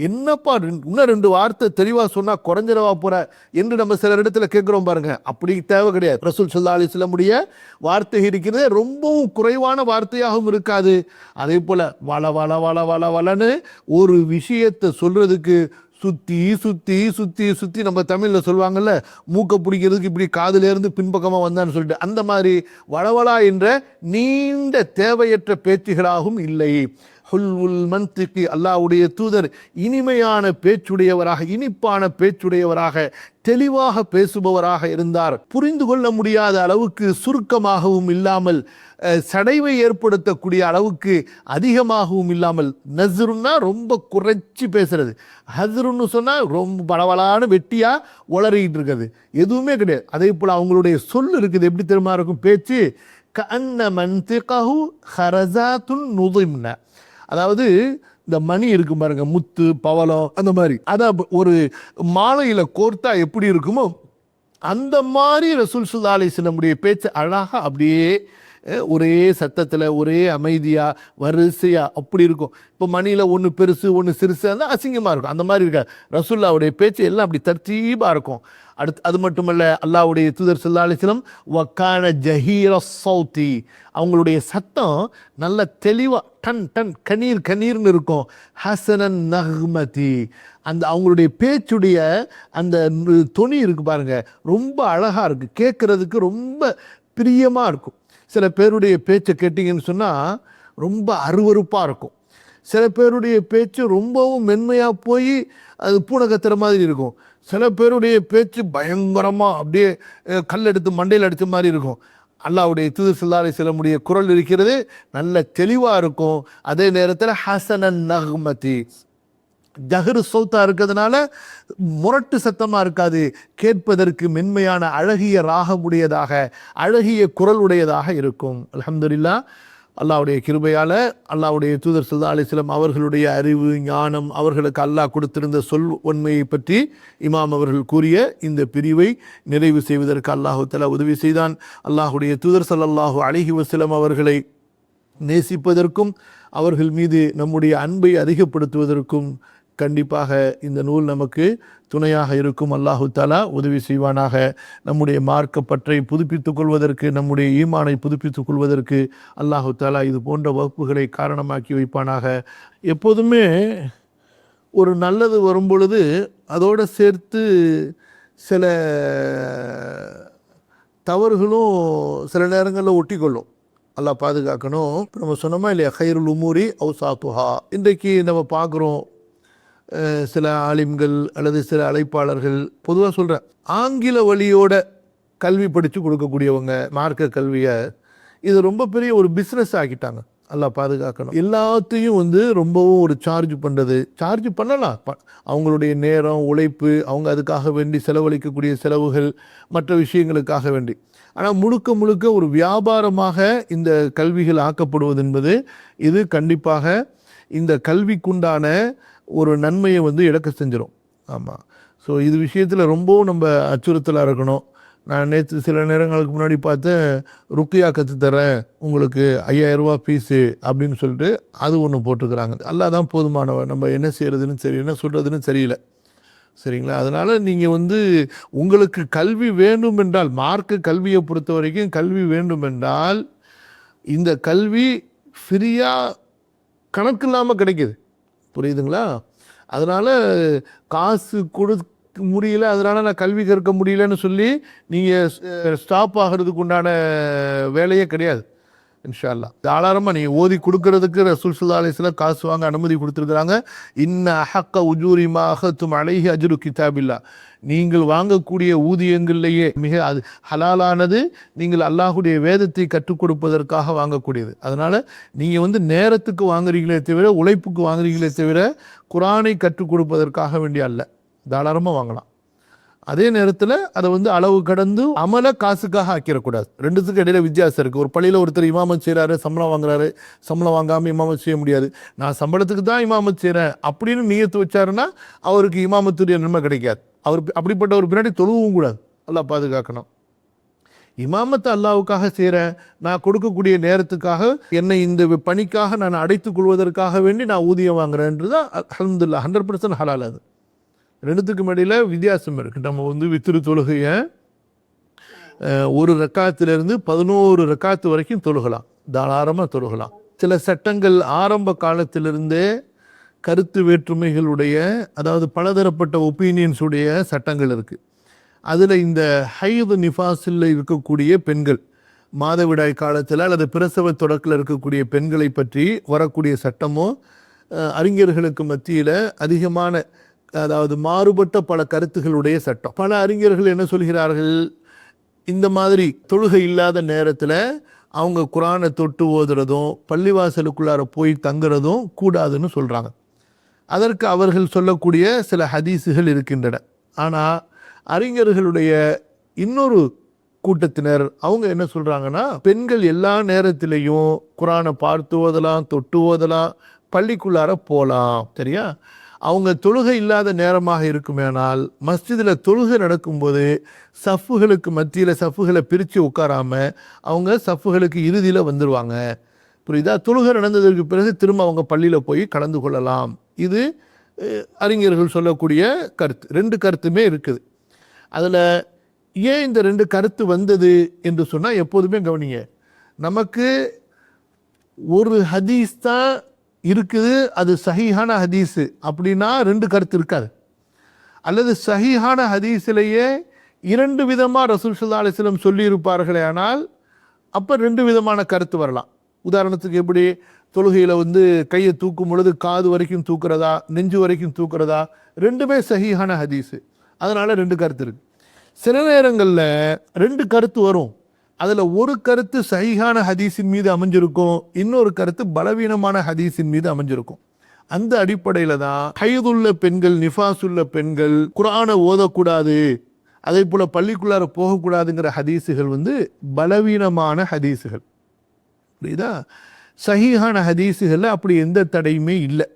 என்னப்பா இன்னும் 2 வார்த்தை தெளிவா சொன்னா குறைஞ்சிடவா போற என்று நம்ம சில இடத்துல கேட்கிறோம் பாருங்க. அப்படி தேவை கிடையாது. ரசூல் ஸல்லல்லாஹு அலைஹி வஸல்லமுடைய வார்த்தை இருக்கிறது ரொம்பவும் குறைவான வார்த்தையாகவும் இருக்காது. அதே போல வள வள வள வள வளன்னு ஒரு விஷயத்தை சொல்றதுக்கு சுத்தி சுத்தி சுத்தி சுத்தி, நம்ம தமிழ்ல சொல்லுவாங்கல்ல, மூக்க பிடிக்கிறதுக்கு இப்படி காதுல இருந்து பின்பக்கமா வந்தான்னு சொல்லிட்டு, அந்த மாதிரி வளவளா என்ற நீண்ட தேவையற்ற பேச்சுகளாகவும் இல்லை. ஹுல்வுல் மன்திகி, அல்லாஹ்வுடைய தூதர் இனிமையான பேச்சுடையவராக, இனிப்பான பேச்சுடையவராக, தெளிவாக பேசுபவராக இருந்தார். புரிந்து கொள்ள முடியாத அளவுக்கு சுருக்கமாகவும் இல்லாமல், சடைவை ஏற்படுத்தக்கூடிய அளவுக்கு அதிகமாகவும் இல்லாமல், நஸ்ருன்னா ரொம்ப குறைச்சி பேசுறது, ஹஸ்ருன்னு சொன்னா ரொம்ப பலவலான வெட்டியா உளறிட்டு இருக்கிறது, எதுவுமே கிடையாது. அதே போல அவங்களுடைய சொல் இருக்குது, எப்படி தெரியுமா இருக்கும் பேச்சு, கஅன்ன மன்திகஹு ஹரஸாத்துன் நுதிம்ன, அதாவது இந்த மணி இருக்கு பாருங்க, முத்து பவளம் அந்த மாதிரி, அதான் ஒரு மாலையில கோர்த்தா எப்படி இருக்குமோ அந்த மாதிரி ரசூல் ஸல்லல்லாஹு அலைஹி வஸல்லமுடைய பேச்சு அழகா அப்படியே ஒரே சத்தத்தில் ஒரே அமைதியாக வரிசையாக அப்படி இருக்கும். இப்போ மணியில் ஒன்று பெருசு ஒன்று சிறுசு இருந்தால் அசிங்கமாக இருக்கும், அந்த மாதிரி இருக்காது. ரசூலுல்லாஹ்வுடைய பேச்சு எல்லாம் அப்படி தர்த்தீபாக இருக்கும். அது மட்டுமல்ல, அல்லாஹ்வுடைய தூதர் ஸல்லல்லாஹு அலைஹி வஸல்லம் வக்கான ஜஹீர ஸௌதி, அவங்களுடைய சத்தம் நல்ல தெளிவாக டன் டன் கணீர் கணீர்னு இருக்கும். ஹசனன் நஹ்மதி, அந்த அவங்களுடைய பேச்சுடைய அந்த தொனி இருக்கு பாருங்க, ரொம்ப அழகாக இருக்குது, கேட்குறதுக்கு ரொம்ப பிரியமாக இருக்கும். சில பேருடைய பேச்சை கேட்டிங்கன்னு சொன்னால் ரொம்ப அருவருப்பாக இருக்கும். சில பேருடைய பேச்சு ரொம்பவும் மென்மையாக போய் அது பூனை கத்துற மாதிரி இருக்கும். சில பேருடைய பேச்சு பயங்கரமாக அப்படியே கல் எடுத்து மண்டையில் அடித்த மாதிரி இருக்கும். அல்லாஹ்வுடைய தூதர் ஸல்லல்லாஹு அலைஹி வஸல்லமுடைய குரல் இருக்கிறது நல்ல தெளிவாக இருக்கும். அதே நேரத்தில் ஹசனன் நஹ்மதி, ஜஹரு சௌத்தா இருக்கிறதுனால முரட்டு சத்தமாக இருக்காது, கேட்பதற்கு மென்மையான அழகிய ராகமுடையதாக அழகிய குரல் உடையதாக இருக்கும். அல்ஹம்துலில்லாஹ், அல்லாஹ்வுடைய கிருபையால் அல்லாஹ்வுடைய தூதர் ஸல்லல்லாஹு அலைஹி வஸல்லம் அவர்களுடைய அறிவு ஞானம், அவர்களுக்கு அல்லாஹ் கொடுத்திருந்த சொல் உண்மையை பற்றி இமாம் அவர்கள் கூறிய இந்த பிரிவை நிறைவு செய்வதற்கு அல்லாஹு தஆலா உதவி செய்தான். அல்லாஹ்வுடைய தூதர் ஸல்லல்லாஹு அலைஹி வஸல்லம் அவர்களை நேசிப்பதற்கும் அவர்கள் மீது நம்முடைய அன்பை அதிகப்படுத்துவதற்கும் கண்டிப்பாக இந்த நூல் நமக்கு துணையாக இருக்கும். அல்லாஹு தஆலா உதவி செய்வானாக. நம்முடைய மார்க்க பற்றை புதுப்பித்துக் கொள்வதற்கு, நம்முடைய ஈமானை புதுப்பித்துக் கொள்வதற்கு அல்லாஹு தஆலா இது போன்ற வகுப்புகளை காரணமாக்கி வைப்பானாக. எப்போதுமே ஒரு நல்லது வரும் பொழுது அதோடு சேர்த்து சில தவறுகளும் சில நேரங்களில் ஒட்டி கொள்ளும். அல்லாஹ் பாதுகாக்கணும். நம்ம சொன்னோமா இல்லையா, ஹைருல் உமூரி அவ்சாத்துஹா. இன்றைக்கு நம்ம பார்க்குறோம், சில ஆலிம்கள் அல்லது சில அழைப்பாளர்கள், பொதுவாக சொல்கிறேன், ஆங்கில வழியோட கல்வி படித்து கொடுக்கக்கூடியவங்க மார்க்க கல்வியை இது ரொம்ப பெரிய ஒரு பிஸ்னஸ் ஆக்கிட்டாங்க. அல்லாஹ் பாதுகாக்கணும். எல்லாத்தையும் ரொம்பவும் ஒரு சார்ஜ் பண்ணுறது, சார்ஜ் பண்ணலாம், அவங்களுடைய நேரம் உழைப்பு, அவங்க அதுக்காக வேண்டி செலவழிக்கக்கூடிய செலவுகள், மற்ற விஷயங்களுக்காக வேண்டி. ஆனால் முழுக்க முழுக்க ஒரு வியாபாரமாக இந்த கல்விகள் ஆக்கப்படுவது என்பது இது கண்டிப்பாக இந்த கல்விக்குண்டான ஒரு நன்மையை இழக்க செஞ்சிடும். ஆமாம். ஸோ இது விஷயத்தில் ரொம்பவும் நம்ம அச்சுறுத்தலாக இருக்கணும். நான் நேற்று சில நேரங்களுக்கு முன்னாடி பார்த்தேன், ருக்கியா கற்றுத்தரேன் உங்களுக்கு 5000 ரூபா ஃபீஸு அப்படின்னு சொல்லிட்டு அது ஒன்று போட்டுக்கிறாங்க. அல்லாஹ் தான் போதுமானவர், நம்ம என்ன செய்கிறதுன்னு சரி, என்ன சொல்கிறதுன்னு தெரியல. சரிங்களா? அதனால் நீங்கள் உங்களுக்கு கல்வி வேண்டும் என்றால், மார்க்க கல்வியை பொறுத்த வரைக்கும் கல்வி வேண்டும் என்றால் இந்த கல்வி ஃப்ரீயாக கணக்கு இல்லாமல் கிடைக்கிது. புரியுதுங்களா? அதனால் காசு கொடுக்க முடியல, அதனால் நான் கல்வி கற்க முடியலன்னு சொல்லி நீங்கள் ஸ்டாப் ஆகிறதுக்கு உண்டான வேலையே கிடையாது. இன்ஷா அல்லாஹ் தாராளமாக நீங்கள் ஓதி கொடுக்கறதுக்கு ரசூல் ஸல்லல்லாஹு அலைஹி வஸல்லம் காசு வாங்க அனுமதி கொடுத்துருக்குறாங்க. இன்ன அஹக்க உஜூரி மா அஹதும் அலைஹி அஜ்ரு கிதாபில்லா, நீங்கள் வாங்கக்கூடிய ஊதியங்கள்லேயே மிக அது ஹலாலானது நீங்கள் அல்லாஹுடைய வேதத்தை கற்றுக் கொடுப்பதற்காக வாங்கக்கூடியது. அதனால் நீங்கள் நேரத்துக்கு வாங்குறீங்களே தவிர, உழைப்புக்கு வாங்குறீங்களே தவிர குர்ஆனை கற்றுக் கொடுப்பதற்காக வேண்டிய அல்ல. தாராளமாக வாங்கலாம். அதே நேரத்தில் அதை வந்து அளவு கடந்து அமல காசுக்காக ஆக்கிடக்கூடாது. ரெண்டுத்துக்கு இடையில வித்தியாசம் இருக்குது. ஒரு பள்ளியில் ஒருத்தர் இமாமத் செய்கிறாரு, சம்பளம் வாங்குறாரு, சம்பளம் வாங்காமல் இமாமத் செய்ய முடியாது. நான் சம்பளத்துக்கு தான் இமாமத் செய்கிறேன் அப்படின்னு நியத்து வச்சாருன்னா அவருக்கு இமாமத்துடைய நன்மை கிடைக்காது. அவர் அப்படிப்பட்ட ஒரு பின்னாடி தொழுவும் கூடாது. அல்லாஹ் பாதுகாக்கணும். இமாமத்தை அல்லாவுக்காக செய்கிறேன், நான் கொடுக்கக்கூடிய நேரத்துக்காக என்னை இந்த பணிக்காக நான் அடைத்துக் கொள்வதற்காக வேண்டி நான் ஊதியம் வாங்குறேன்றது தான் அல்ஹம்துலில்லாஹ் 100% ஹலால். அது ரெண்டுத்துக்கும் இடையில வித்தியாசம் இருக்குது. நம்ம வந்து வித்திரு தொழுகையை ஒரு ரக்காத்திலிருந்து 11 ரக்காத்து வரைக்கும் தொழுகலாம், தாராளமாக தொழுகலாம். சில சட்டங்கள் ஆரம்ப காலத்திலிருந்தே கருத்து வேற்றுமைகளுடைய, அதாவது பலதரப்பட்ட ஒப்பீனியன்ஸுடைய சட்டங்கள் இருக்குது. அதில் இந்த ஹைது நிஃபாஸில் இருக்கக்கூடிய பெண்கள், மாதவிடாய் காலத்தில் அல்லது பிரசவ தொடக்கில் இருக்கக்கூடிய பெண்களை பற்றி வரக்கூடிய சட்டமோ அறிஞர்களுக்கு மத்தியில் அதிகமான, அதாவது மாறுபட்ட பல கருத்துகளுடைய சட்டம். பல அறிஞர்கள் என்ன சொல்கிறார்கள், இந்த மாதிரி தொழுகை இல்லாத நேரத்தில் அவங்க குரானை தொட்டு ஓதுறதும் பள்ளிவாசலுக்குள்ளார போய் தங்குறதும் கூடாதுன்னு சொல்கிறாங்க. அதற்கு அவர்கள் சொல்லக்கூடிய சில ஹதீஸுகள் இருக்கின்றன. ஆனால் அறிஞர்களுடைய இன்னொரு கூட்டத்தினர் அவங்க என்ன சொல்கிறாங்கன்னா, பெண்கள் எல்லா நேரத்திலையும் குரானை பார்த்து ஓதலாம், தொட்டு ஓதலாம், பள்ளிக்குள்ளார போகலாம். சரியா? அவங்க தொழுகை இல்லாத நேரமாக இருக்குமேனால் மஸ்ஜிதில் தொழுகை நடக்கும்போது சஃப்புகளுக்கு மத்தியில் சஃப்புகளை பிரித்து உட்காராம அவங்க சஃப்புகளுக்கு இறுதியில் வந்துடுவாங்க. புரியுதா? தொழுகை நடந்ததற்கு பிறகு திரும்ப அவங்க பள்ளியில் போய் கலந்து கொள்ளலாம். இது அறிஞர்கள் சொல்லக்கூடிய கருத்து. ரெண்டு கருத்துமே இருக்குது. அதில் ஏன் இந்த ரெண்டு கருத்து வந்தது என்று சொன்னால், எப்போதுமே கவனிங்க, நமக்கு ஒரு ஹதீஸ் தான் இருக்குது, அது சஹீஹான ஹதீஸு அப்படின்னா ரெண்டு கருத்து இருக்காது. அல்லது சஹீஹான ஹதீஸிலேயே இரண்டு விதமாக ரசூல் ஸல்லல்லாஹு அலைஹி வஸல்லம் சொல்லியிருப்பார்களே, ஆனால் அப்போ ரெண்டு விதமான கருத்து வரலாம். உதாரணத்துக்கு எப்படி தொழுகையில் வந்து கையை தூக்கும் பொழுது காது வரைக்கும் தூக்குறதா, நெஞ்சு வரைக்கும் தூக்குறதா, ரெண்டுமே சஹீஹான ஹதீஸு. அதனால் ரெண்டு கருத்து இருக்குது. சில நேரங்களில் ரெண்டு கருத்து வரும். அதில் ஒரு கருத்து சஹீஹான ஹதீஸின் மீது அமைஞ்சிருக்கும், இன்னொரு கருத்து பலவீனமான ஹதீஸின் மீது அமைஞ்சிருக்கும். அந்த அடிப்படையில் தான் ஹைதுள்ள பெண்கள், நிஃபாசுள்ள பெண்கள் குர்ஆனை ஓதக்கூடாது, அதே போல் பள்ளிக்குள்ளார போகக்கூடாதுங்கிற ஹதீஸுகள் வந்து பலவீனமான ஹதீஸுகள். புரியுதா? சஹீஹான ஹதீஸுகளில் அப்படி எந்த தடையுமே இல்லை.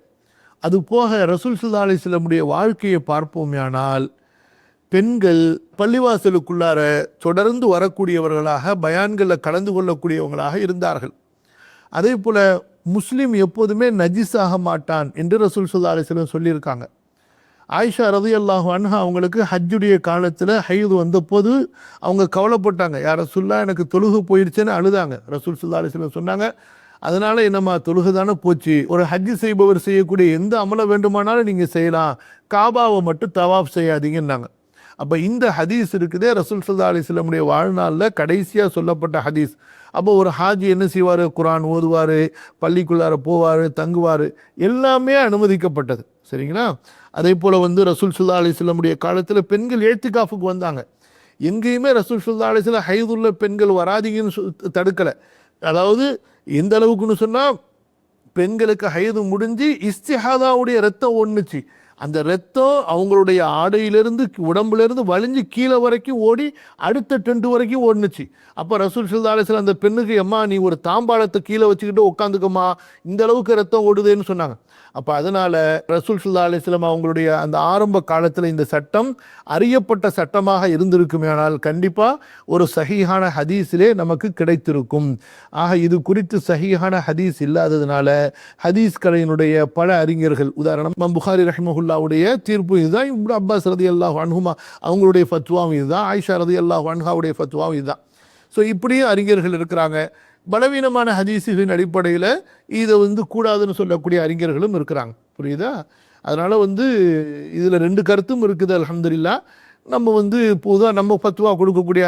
அது போக ரசூல் ஸல்லல்லாஹு அலைஹி வஸல்லம் வாழ்க்கையை பார்ப்போமேயானால், பெண்கள் பள்ளிவாசலுக்குள்ளார தொடர்ந்து வரக்கூடியவர்களாக, பயான்களில் கலந்து கொள்ளக்கூடியவங்களாக இருந்தார்கள். அதே போல் முஸ்லீம் எப்போதுமே நஜிஸாக மாட்டான் என்று ரசூல் ஸல்லல்லாஹு அலைஹி வஸல்லம் சொல்லியிருக்காங்க. ஆயிஷா ரலியல்லாஹு அன்ஹா அவங்களுக்கு ஹஜ்ஜுடைய காலத்தில் ஹைது வந்தபோது அவங்க கவலைப்பட்டாங்க. யா ரசூலுல்லாஹ், எனக்கு தொழுகை போயிடுச்சுன்னு அழுதாங்க. ரசூல் ஸல்லல்லாஹு அலைஹி வஸல்லம் சொன்னாங்க, அதனால் என்னம்மா தொழுகை தானே போச்சு, ஒரு ஹஜ்ஜு செய்பவர் செய்யக்கூடிய எந்த அமலை வேண்டுமானாலும் நீங்கள் செய்யலாம், காபாவை மட்டும் தவாஃப் செய்யாதீங்கன்னாங்க. அப்போ இந்த ஹதீஸ் இருக்குதே ரசூல் ஸல்லல்லாஹு அலைஹி வஸல்லம் வாழ்நாளில் கடைசியாக சொல்லப்பட்ட ஹதீஸ். அப்போ ஒரு ஹாஜி என்ன செய்வார், குர்ஆன் ஓதுவார், பள்ளிக்குள்ளார போவார், தங்குவார், எல்லாமே அனுமதிக்கப்பட்டது. சரிங்களா? அதே போல் வந்து ரசூல் ஸல்லல்லாஹு அலைஹி வஸல்லம் காலத்தில் பெண்கள் இழ்திகாஃபுக்கு வந்தாங்க. எங்கேயுமே ரசூல் ஸல்லல்லாஹு அலைஹி வஸல்லம் ஹைதுள்ள பெண்கள் வராதீங்கன்னு தடுக்கலை. அதாவது எந்த அளவுக்குன்னு சொன்னால், பெண்களுக்கு ஹைது முடிஞ்சு இஸ்திஹாதாவுடைய ரத்தம் ஒன்றுச்சு, அந்த ரத்தம் அவங்களுடைய ஆடையிலிருந்து உடம்புலேருந்து வலிஞ்சு கீழே வரைக்கும் ஓடி அடுத்த டென்ட் வரைக்கும் ஓடுனுச்சு. அப்போ ரசூல் ஸல்லல்லாஹு அலைஹி வஸல்லம் அந்த பெண்ணுக்கு, அம்மா நீ ஒரு தாம்பாளத்தை கீழே வச்சுக்கிட்டு உட்காந்துக்கம்மா, இந்த அளவுக்கு ரத்தம் ஓடுதுன்னு சொன்னாங்க. அப்போ அதனால் ரசூல் ஸல்லல்லாஹு அலைஹி வஸல்லம் அவங்களுடைய அந்த ஆரம்ப காலத்தில் இந்த சட்டம் அறியப்பட்ட சட்டமாக இருந்திருக்குமே, ஆனால் கண்டிப்பாக ஒரு சஹீஹான ஹதீஸிலே நமக்கு கிடைத்திருக்கும். ஆக இது குறித்து சஹீஹான ஹதீஸ் இல்லாததுனால ஹதீஸ் கலையினுடைய பல அறிஞர்கள், உதாரணம் இமாம் புகாரி ரஹிமஹுல்லாவுடைய தீர்ப்பு இதுதான், இப்னு அப்பாஸ் ரலியல்லாஹு அன்ஹுமா அவங்களுடைய ஃபத்வாவும் இதுதான், ஆயிஷா ரலியல்லாஹு அன்ஹாவுடைய ஃபத்வாவும் இதுதான். ஸோ இப்படியும் அறிஞர்கள் இருக்கிறாங்க. பலவீனமான ஹதீஸுகளின் அடிப்படையில் இதை வந்து கூடாதுன்னு சொல்லக்கூடிய அறிஞர்களும் இருக்கிறாங்க. புரியுதா? அதனால் வந்து இதில் ரெண்டு கருத்தும் இருக்குது. அல்ஹம்துலில்லாஹ். நம்ம வந்து பொதுவாக நம்ம ஃபத்வா கொடுக்கக்கூடிய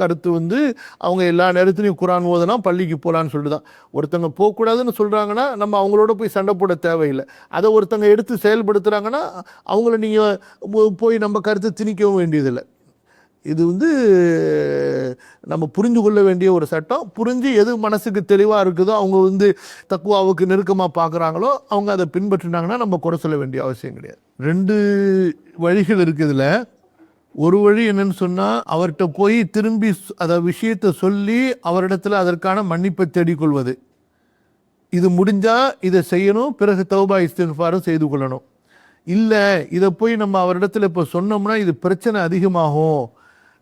கருத்து வந்து அவங்க எல்லா நேரத்துலையும் குர்ஆன் ஓதலாம், பள்ளிக்கு போகலான்னு சொல்லிட்டு தான். ஒருத்தங்க போகக்கூடாதுன்னு சொல்கிறாங்கன்னா நம்ம அவங்களோட போய் சண்டை போட தேவையில்லை. அதை ஒருத்தங்க எடுத்து செயல்படுத்துகிறாங்கன்னா அவங்கள நீங்கள் போய் நம்ம கருத்து திணிக்கவும் வேண்டியதில்லை. இது வந்து நம்ம புரிந்து கொள்ள வேண்டிய ஒரு சட்டம். புரிஞ்சு எது மனசுக்கு தெளிவாக இருக்குதோ, அவங்க வந்து தக்வாவுக்கு நெருக்கமாக பார்க்குறாங்களோ அவங்க அதை பின்பற்றினாங்கன்னா நம்ம குறை சொல்ல வேண்டிய அவசியம் கிடையாது. ரெண்டு வழிகள் இருக்குது இதில். ஒரு வழி என்னன்னு சொன்னால் அவர்கிட்ட போய் திரும்பி அதை விஷயத்தை சொல்லி அவரிடத்துல அதற்கான மன்னிப்பை தேடிக்கொள்வது. இது முடிஞ்சால் இதை செய்யணும், பிறகு தௌபா இஸ்திக்ஃபாரும் செய்து கொள்ளணும். இல்லை இதை போய் நம்ம அவரிடத்துல இப்போ சொன்னோம்னா இது பிரச்சனை அதிகமாகும்,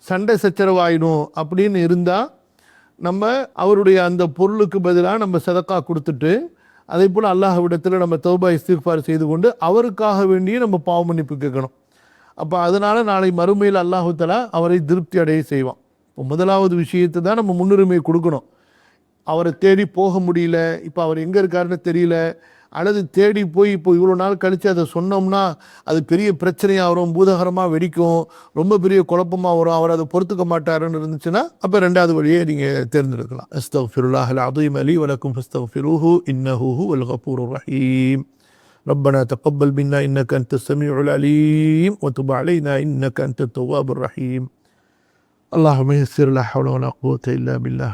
சண்டை சச்சரவாயிடும் அப்படின்னு இருந்தால் நம்ம அவருடைய அந்த பொருளுக்கு பதிலாக நம்ம சதக்கா கொடுத்துட்டு அதே போல் அல்லாஹ்விடத்தில் நம்ம தௌபா இஸ்திக்ஃபார் செய்து கொண்டு அவருக்காக வேண்டிய நம்ம பாவ மன்னிப்பு கேட்கணும். அப்போ அதனால் நாளை மறுமையில் அல்லாஹு தஆலா அவரை திருப்தி அடைய செய்வான். இப்போ முதலாவது விஷயத்தை தான் நம்ம முன்னுரிமை கொடுக்கணும். அவரை தேடி போக முடியல, இப்போ அவர் எங்கே இருக்காருன்னு தெரியல, அல்லது தேடி போய் இப்போ இவ்வளோ நாள் கழித்து அதை சொன்னோம்னா அது பெரிய பிரச்சனையாக வரும், பூதகரமாக வெடிக்கும், ரொம்ப பெரிய குழப்பமாக வரும், அவர் அதை பொறுத்துக்க மாட்டாருன்னு இருந்துச்சுன்னா அப்போ ரெண்டாவது வழியை நீங்கள் தேர்ந்தெடுக்கலாம். அஸ்தக்ஃபிருல்லாஹல் அஸீம் லீ வ லக்கும் ஃபஸ்தக்ஃபிரூஹு இன்னஹு ஹுவல் கஃபூருர் ரஹீம். ربنا تقبل منا إنك أنت السميع العليم وتب علينا إنك أنت التواب الرحيم. اللهم يسر لا حول ولا قوة إلا بالله.